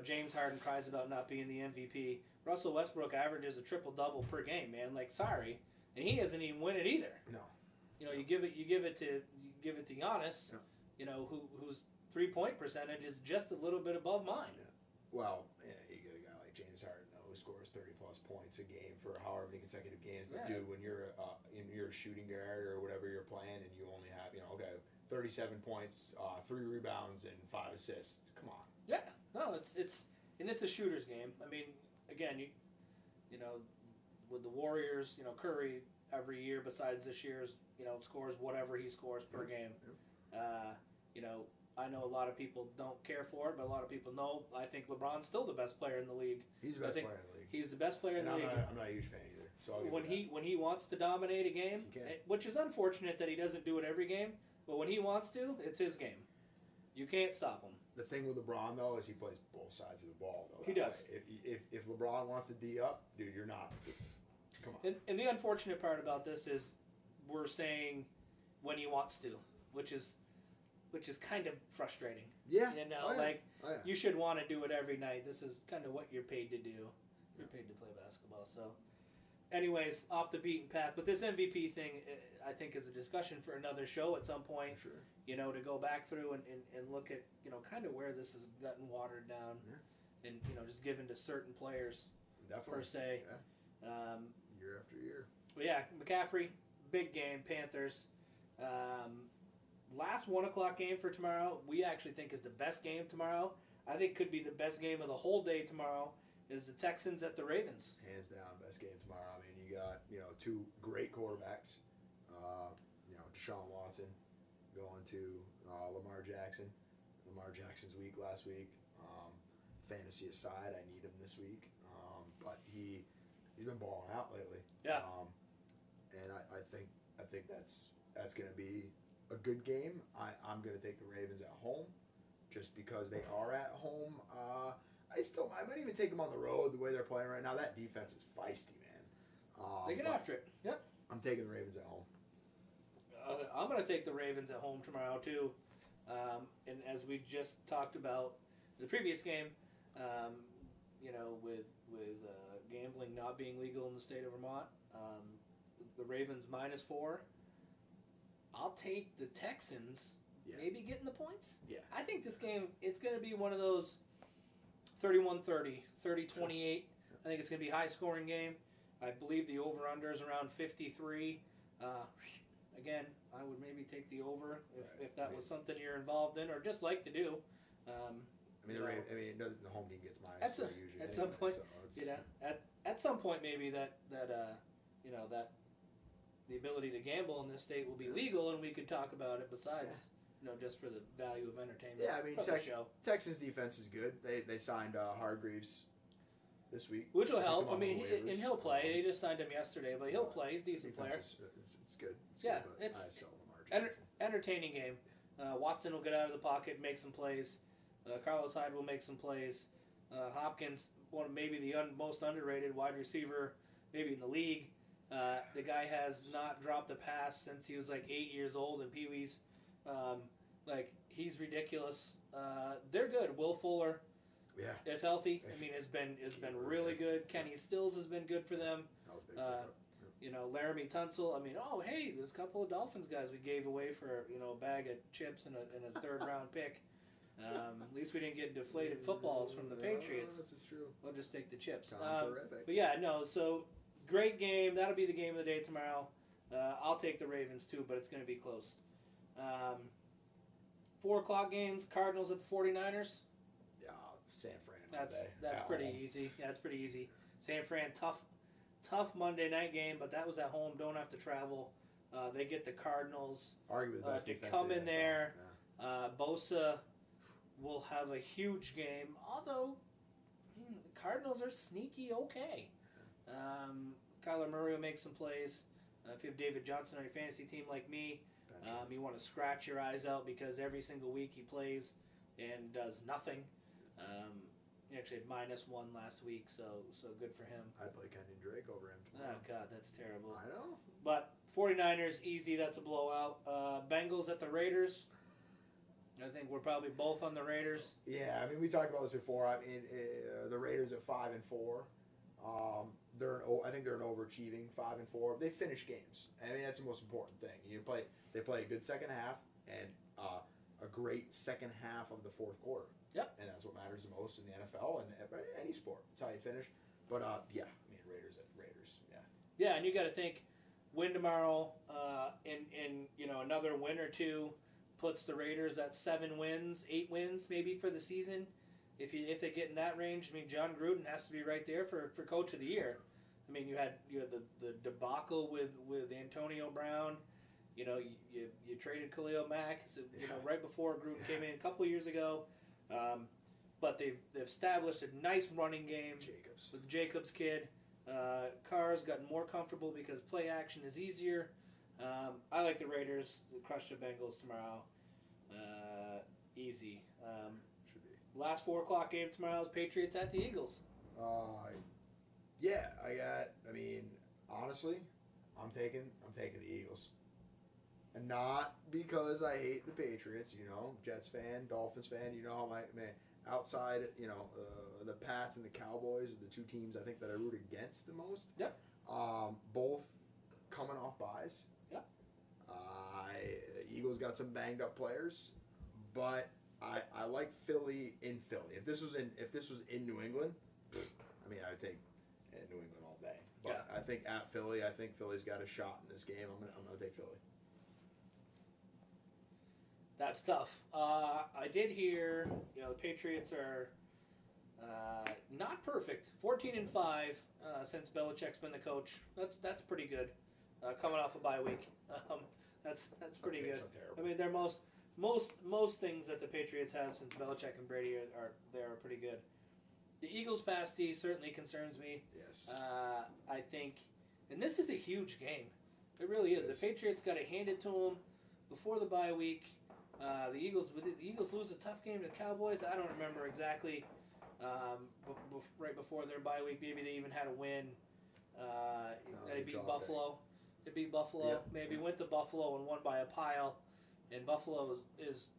James Harden cries about not being the MVP. Russell Westbrook averages a triple-double per game, man. Like, sorry, and he doesn't even win it either. No. You give it to Giannis, whose 3-point percentage is just a little bit above mine. Yeah. Well, you get a guy like James Harden who scores 30+ points a game for however many consecutive games. But dude, when you're a shooting guard or whatever you're playing, and you only have 37 points, 3 rebounds, and 5 assists. Come on. Yeah, no, it's a shooter's game. I mean, again, with the Warriors, Curry every year besides this year's, scores whatever he scores per game. Yeah. I know a lot of people don't care for it, but a lot of people know. I think LeBron's still the best player in the league. He's the best player in the league. He's the best player in the league. I'm not a huge fan either. So when he wants to dominate a game, which is unfortunate that he doesn't do it every game, but when he wants to, it's his game. You can't stop him. The thing with LeBron though is he plays both sides of the ball though. He does. If LeBron wants to D up, dude, you're not. Come on. And the unfortunate part about this is we're saying when he wants to, which is kind of frustrating. Yeah. You should want to do it every night. This is kind of what you're paid to do. You're paid to play basketball. So, anyways, off the beaten path. But this MVP thing, I think, is a discussion for another show at some point. Sure. To go back through and look at, kind of where this has gotten watered down. Yeah. And, just given to certain players, definitely, per se. Yeah. Year after year. But yeah, McCaffrey, big game, Panthers. Last 1 o'clock game for tomorrow, we actually think is the best game tomorrow. I think could be the best game of the whole day tomorrow is the Texans at the Ravens. Hands down, best game tomorrow. I mean, you got 2 great quarterbacks. Deshaun Watson going to Lamar Jackson. Lamar Jackson's week last week. Fantasy aside, I need him this week. But he's been balling out lately. Yeah. And I think that's going to be a good game. I'm going to take the Ravens at home, just because they are at home. I might even take them on the road the way they're playing right now. That defense is feisty, man. They get after it. Yep. I'm taking the Ravens at home. I'm going to take the Ravens at home tomorrow too. And as we just talked about the previous game, with gambling not being legal in the state of Vermont, the Ravens -4. I'll take the Texans maybe getting the points. Yeah. I think this game, it's going to be one of those 31-30, 30-28. Sure. I think it's going to be a high-scoring game. I believe the over-under is around 53. Again, I would maybe take the over if that was something you're involved in or just like to do. The home team gets minus usually. At some point, at some point maybe that the ability to gamble in this state will be legal, and we could talk about it besides, just for the value of entertainment. Yeah, I mean, Texas defense is good. They signed Hargreaves this week. Which will help. I mean, and he'll play. They just signed him yesterday, but he'll play. He's a decent player. It's good. It's entertaining game. Watson will get out of the pocket and make some plays. Carlos Hyde will make some plays. Hopkins, maybe the most underrated wide receiver maybe in the league. The guy has not dropped a pass since he was like 8 years old in Pee Wee's. He's ridiculous. They're good. Will Fuller, if healthy, has been really good. Kenny Stills has been good for them. That was big. Laramie Tunsil. There's a couple of Dolphins guys we gave away for a bag of chips and a third round pick. At least we didn't get deflated footballs from the Patriots. This is true. We'll just take the chips. Terrific. But so great game. That'll be the game of the day tomorrow. I'll take the Ravens too, but it's going to be close. 4 o'clock games, Cardinals at the 49ers. Yeah, San Fran. Sunday. That's pretty easy. That's pretty easy. San Fran, tough Monday night game, but that was at home. Don't have to travel. They get the Cardinals Arguably the best to defense come in in the there. NFL. Bosa will have a huge game, although the Cardinals are sneaky okay. Kyler Murray will make some plays. If you have David Johnson on your fantasy team like me, you want to scratch your eyes out because every single week he plays and does nothing. He actually had -1 last week, so good for him. I'd play Kenyon Drake over him tomorrow. Oh, God, that's terrible. I know. But 49ers, easy. That's a blowout. Bengals at the Raiders. I think we're probably both on the Raiders. Yeah, I mean, we talked about this before. I mean, the Raiders at 5-4. I think they're an overachieving 5-4. They finish games. I mean, that's the most important thing. They play a good second half and a great second half of the fourth quarter. Yep. And that's what matters the most in the NFL and any sport. That's how you finish. But yeah, I mean, Raiders. Yeah. Yeah, and you got to think, win tomorrow, and another win or two puts the Raiders at 7 wins, 8 wins maybe for the season. If they get in that range, I mean, John Gruden has to be right there for Coach of the Year. I mean, you had the debacle with Antonio Brown. You traded Khalil Mack. So, right before Gruden came in a couple of years ago. But they've established a nice running game with the Jacobs kid. Carr's gotten more comfortable because play action is easier. I like the Raiders to crush the Bengals tomorrow. Easy. Should be. Last 4 o'clock game tomorrow is Patriots at the Eagles. Yeah, I mean, honestly, I'm taking the Eagles. And not because I hate the Patriots, Jets fan, Dolphins fan, how outside, the Pats and the Cowboys are the 2 teams I think that I root against the most. Yep. Both coming off buys. Yep. The Eagles got some banged up players, but I like Philly in Philly. If this was in New England, I mean, I would take New England all day. But yeah. I think at Philly, Philly's got a shot in this game. I'm gonna take Philly. That's tough. I did hear, the Patriots are not perfect. 14-5 since Belichick's been the coach. That's pretty good. Coming off a bye week, that's pretty good. I mean, they're most things that the Patriots have since Belichick and Brady are pretty good. The Eagles' pass D certainly concerns me. Yes. I think, and this is a huge game. It really is. The Patriots got to hand it to them before the bye week. The Eagles lose a tough game to the Cowboys. I don't remember exactly. Right before their bye week, maybe they even had a win. They beat Buffalo. They beat Buffalo. Yep. Maybe went to Buffalo and won by a pile. And Buffalo is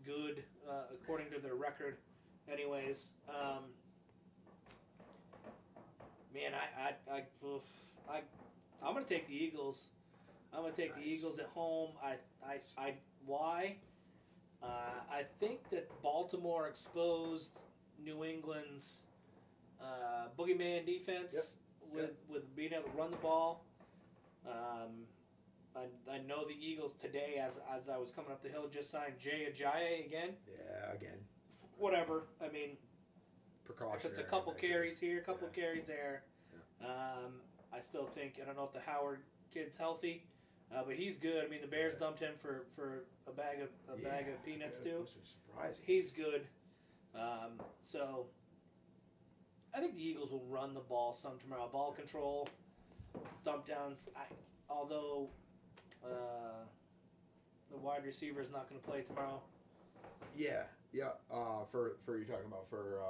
good according to their record. Anyways, man, I'm gonna take the Eagles. I'm gonna take the Eagles at home. Why? I think that Baltimore exposed New England's boogeyman defense with being able to run the ball. I know the Eagles today, as I was coming up the hill, just signed Jay Ajayi again. Yeah, again. Whatever. I mean, precautionary. if it's a couple carries here, a couple carries there. Yeah. I still think, I don't know if the Howard kid's healthy. But he's good. I mean, the Bears dumped him for a bag of peanuts too. This is surprising. He's good. So I think the Eagles will run the ball some tomorrow. Ball control, dump downs. Although the wide receiver is not going to play tomorrow. Yeah. For you're talking about for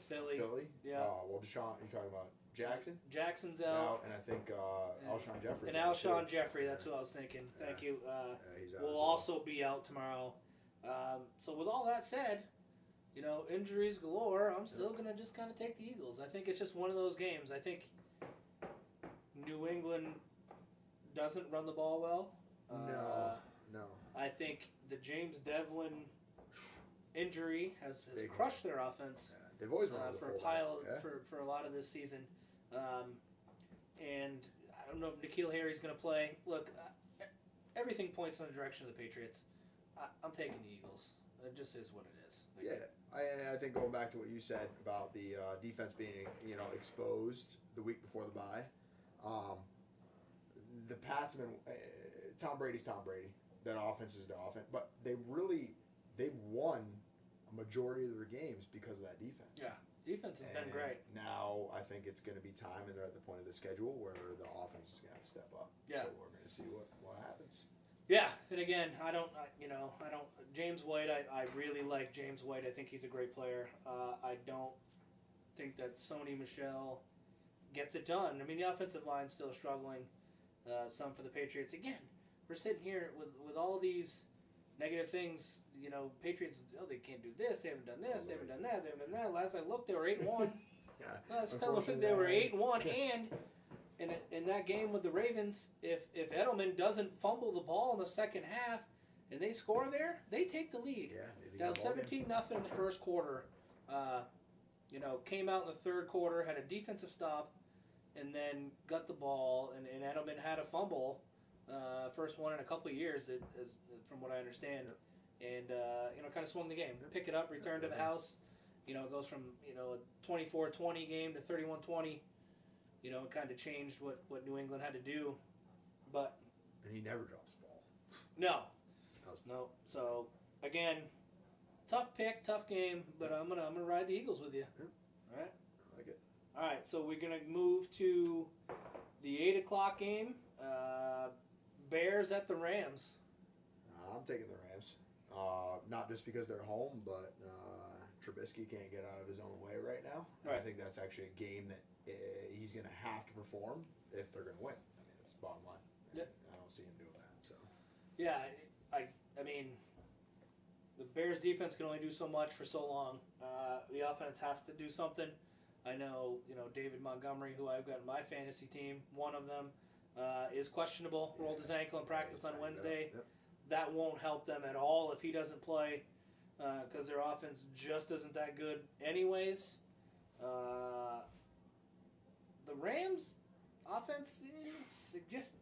Philly. Philly. Yeah. Well, Deshaun, you're talking about Jackson. Jackson's out, and I think Alshon Jeffrey. And Alshon Jeffrey, that's what I was thinking. Thank you. Will also be out tomorrow. So with all that said, injuries galore. I'm still gonna just kind of take the Eagles. I think it's just one of those games. I think New England doesn't run the ball well. No. I think the James Devlin injury has crushed their offense. Yeah, they've always run for a pile for a lot of this season. And I don't know if N'Keal Harry's going to play. Look, everything points in the direction of the Patriots. I'm taking the Eagles. It just is what it is. I think going back to what you said about the defense being, exposed the week before the bye, the Pats have been Tom Brady's Tom Brady. That offense is the offense, but they've won a majority of their games because of that defense. Yeah, defense has been great. Now I think it's going to be time, and they're at the point of the schedule where the offense is going to have to step up. Yeah. So we're going to see what happens. Yeah, and again, I don't. James White, I really like James White. I think he's a great player. I don't think that Sony Michel gets it done. I mean, the offensive line's still struggling. Some for the Patriots. Again, we're sitting here with all these negative things. Patriots, they can't do this. They haven't done this. They haven't done that. They haven't done that. Last I looked, they were 8-1. Yeah. Last I looked, they were 8-1, and in that game with the Ravens, if Edelman doesn't fumble the ball in the second half and they score there, they take the lead. Yeah. Now 17-0 in the first quarter. Came out in the third quarter, had a defensive stop, and then got the ball, and Edelman had a fumble, first one in a couple of years, from what I understand, and kind of swung the game. Pick it up, return to the house. It goes from a 24-20 game to 31-20. It kind of changed what New England had to do, but and he never drops the ball. No. So again, tough pick, tough game, but I'm gonna ride the Eagles with you. Yeah. All right. I like it. All right. So we're gonna move to the 8:00 game. Bears at the Rams. I'm taking the Rams. Not just because they're home, but Trubisky can't get out of his own way right now. Right. I think that's actually a game that he's going to have to perform if they're going to win. I mean, it's the bottom line. Yep. I don't see him doing that. So. Yeah, I mean, the Bears defense can only do so much for so long. The offense has to do something. I know, David Montgomery, who I've got in my fantasy team, one of them is questionable. Rolled his ankle in practice on Wednesday. Yep. That won't help them at all if he doesn't play, because their offense just isn't that good anyways. The Rams offense just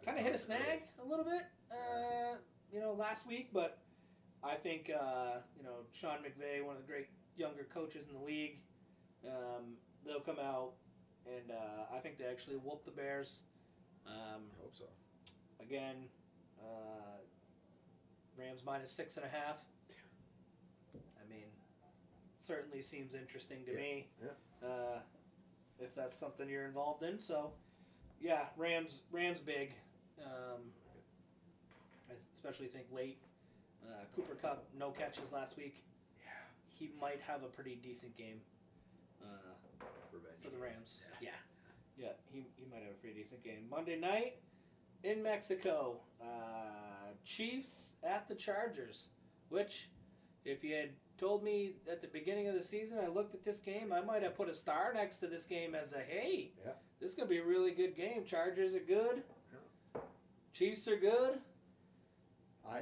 kind of hit a snag a little bit, last week. But I think, Sean McVay, one of the great younger coaches in the league, they'll come out, and I think they actually whoop the Bears. I hope so. Again, Rams -6.5. I mean, certainly seems interesting to me. Yeah. If that's something you're involved in. So, yeah, Rams big. I especially think late. Cooper Kupp, no catches last week. Yeah. He might have a pretty decent game Revenge for the game. Rams. Yeah, he might have a pretty decent game. Monday night in Mexico, Chiefs at the Chargers, which, if you had told me at the beginning of the season, I looked at this game, I might have put a star next to this game as a, hey, this is going to be a really good game. Chargers are good. Yeah. Chiefs are good.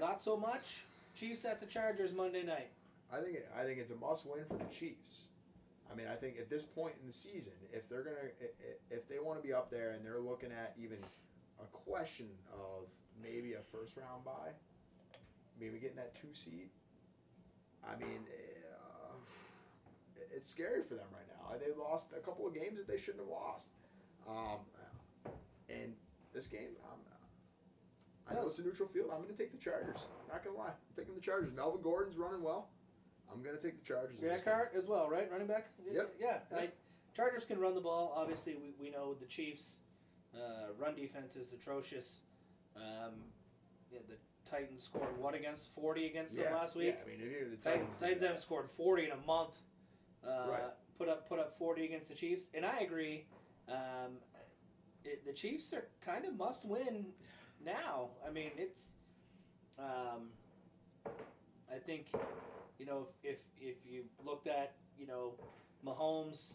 Not so much. Chiefs at the Chargers Monday night. I think it's a must-win for the Chiefs. I mean, I think at this point in the season, if they want to be up there and they're looking at even a question of maybe a first-round bye, maybe getting that 2 seed, I mean, it's scary for them right now. They lost a couple of games that they shouldn't have lost. And this game, I know it's a neutral field. I'm going to take the Chargers. Not going to lie. I'm taking the Chargers. Melvin Gordon's running well. I'm going to take the Chargers. Eckhart as well, right? Running back? Yep. Yeah. Chargers can run the ball. Obviously, we know the Chiefs' run defense is atrocious. The Titans scored what against 40 against them last week? Yeah, I mean, the Titans haven't scored 40 in a month. Right. Put up 40 against the Chiefs, and I agree. The Chiefs are kind of must win now. I mean, it's. I think, if you looked at Mahomes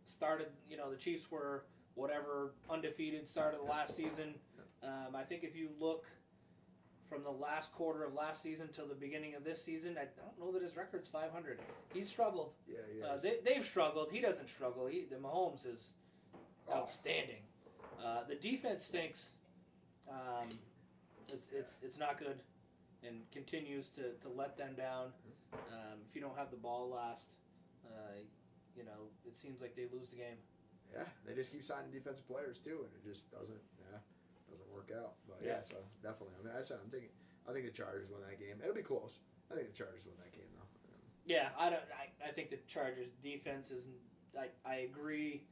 started, the Chiefs were whatever undefeated started last season. I think if you look from the last quarter of last season till the beginning of this season, I don't know that his record's 500. He's struggled. Yeah. They've struggled. He doesn't struggle. The Mahomes is outstanding. The defense stinks. It's not good, and continues to let them down. If you don't have the ball last, it seems like they lose the game. Yeah, they just keep signing defensive players too, and it just doesn't work out. But yeah, so definitely. I mean, I think the Chargers win that game. It'll be close. I think the Chargers win that game though. Yeah, I think the Chargers defense is. I agree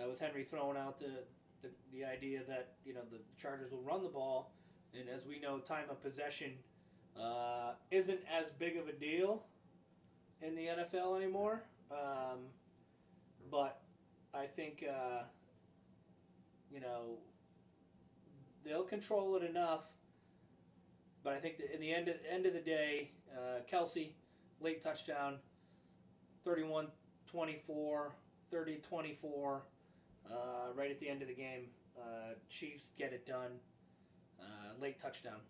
with Henry throwing out the idea that the Chargers will run the ball, and as we know, time of possession isn't as big of a deal in the NFL anymore. But I think they'll control it enough. But I think that in the end of the day, Kelsey, late touchdown, 31-24, 30-24, right at the end of the game. Chiefs get it done. Late touchdown.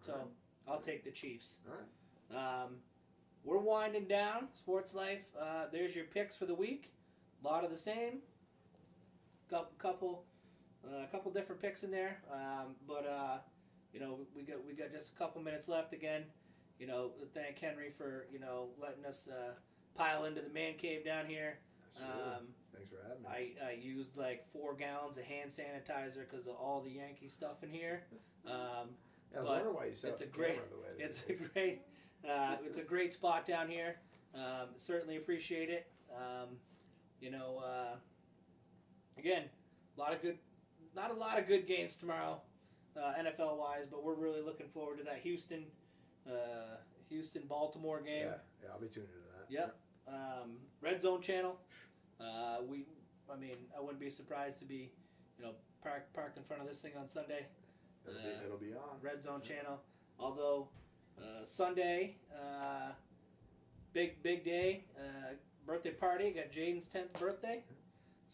So I'll take the Chiefs. All right. We're winding down. Sports Life. There's your picks for the week. A lot of the same. Couple different picks in there. But we got just a couple minutes left again. Thank Henry for letting us pile into the man cave down here. Thanks for having me. I used like 4 gallons of hand sanitizer because of all the Yankee stuff in here. I was wondering why you set up the camera the way that it is. It's a great spot down here. Certainly appreciate it. Again, not a lot of good games tomorrow, NFL wise, but we're really looking forward to that Houston Baltimore game. Yeah, I'll be tuning into that. Yep. Red Zone channel. I wouldn't be surprised to be, parked in front of this thing on Sunday. It'll be on. Red Zone channel. Although Sunday, big day, birthday party. Got Jaden's 10th birthday,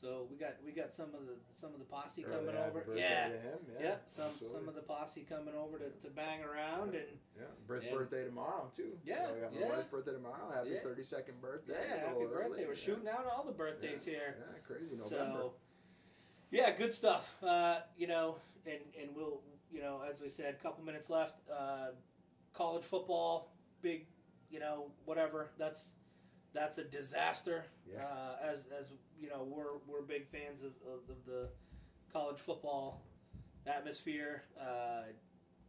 so we got some of the posse coming over. Yeah, to him. Yep. Some of the posse coming over to bang around and. Yeah, Britt's birthday tomorrow too. Yeah, so I got my wife's birthday tomorrow. Happy 32nd birthday. Yeah, happy birthday. We're shooting out all the birthdays here. Yeah, crazy November. So, yeah, good stuff. And we'll, as we said, a couple minutes left. College football, big, whatever. That's a disaster. Yeah. As we're big fans of the college football atmosphere.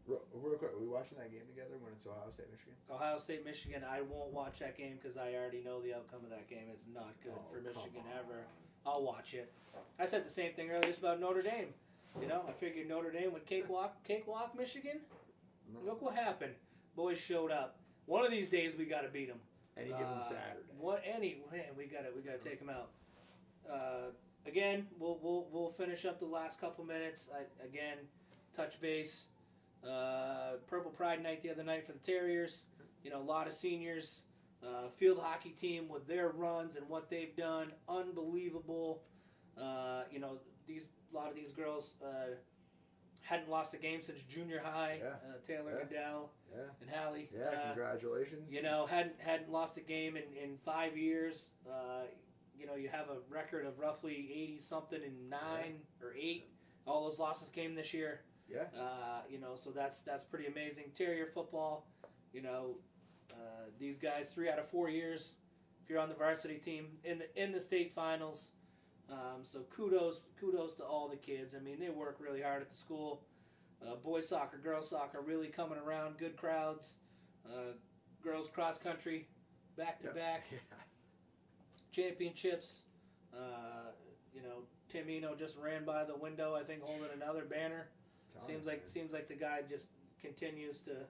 Real quick, are we watching that game together when it's Ohio State, Michigan? Ohio State, Michigan. I won't watch that game because I already know the outcome of that game. It's not good for Michigan ever. I'll watch it. I said the same thing earlier about Notre Dame. I figured Notre Dame would cakewalk Michigan. No. Look what happened. Boys showed up. One of these days we got to beat them. Any given Saturday. We got to take them out. Again, we'll finish up the last couple minutes. Again, touch base. Purple Pride Night the other night for the Terriers. A lot of seniors. Field hockey team with their runs and what they've done, unbelievable. A lot of these girls hadn't lost a game since junior high. Yeah. Taylor Goodell and Hallie. Yeah, congratulations. Hadn't lost a game in 5 years. You have a record of roughly 80 something and 9 or 8. All those losses came this year. Yeah. So that's pretty amazing. Terrier football, these guys 3 out of 4 years. If you're on the varsity team in the state finals, so kudos to all the kids. I mean, they work really hard at the school. Boys soccer, girls soccer, really coming around. Good crowds. Girls cross country, back to back. Championships. Tim Eno just ran by the window, I think, holding another banner. Seems like the guy just continues to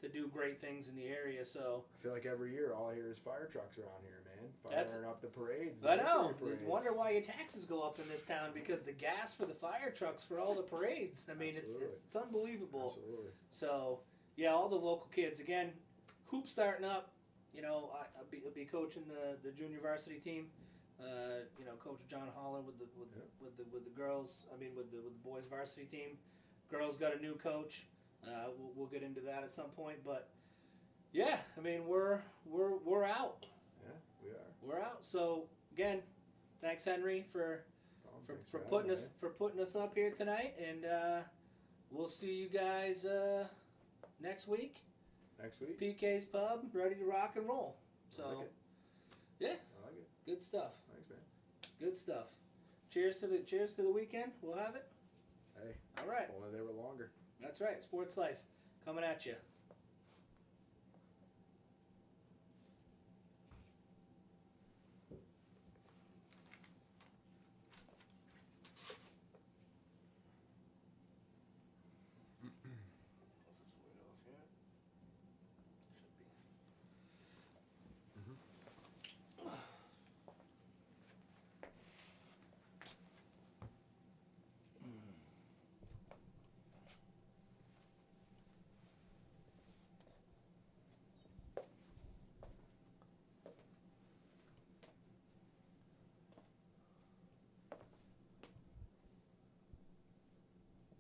do great things in the area. So I feel like every year all I hear is fire trucks around here, man. Firing up the parades. I know. Wonder why your taxes go up in this town, because the gas for the fire trucks for all the parades. I mean, it's unbelievable. Absolutely. So yeah, all the local kids again. Hoop starting up. I'll be coaching the junior varsity team. Coach John Holler with the girls. I mean, with the boys varsity team. Girls got a new coach. We'll get into that at some point, but yeah, I mean we're out. Yeah, we are. We're out. So again, thanks Henry for putting us up here tonight, and we'll see you guys next week. Next week. PK's Pub, ready to rock and roll. So, I like it. Yeah, I like it. good stuff. Thanks, man. Good stuff. Cheers to the weekend. We'll have it. Hey. All right. If only they were longer. That's right. Sports Life coming at you.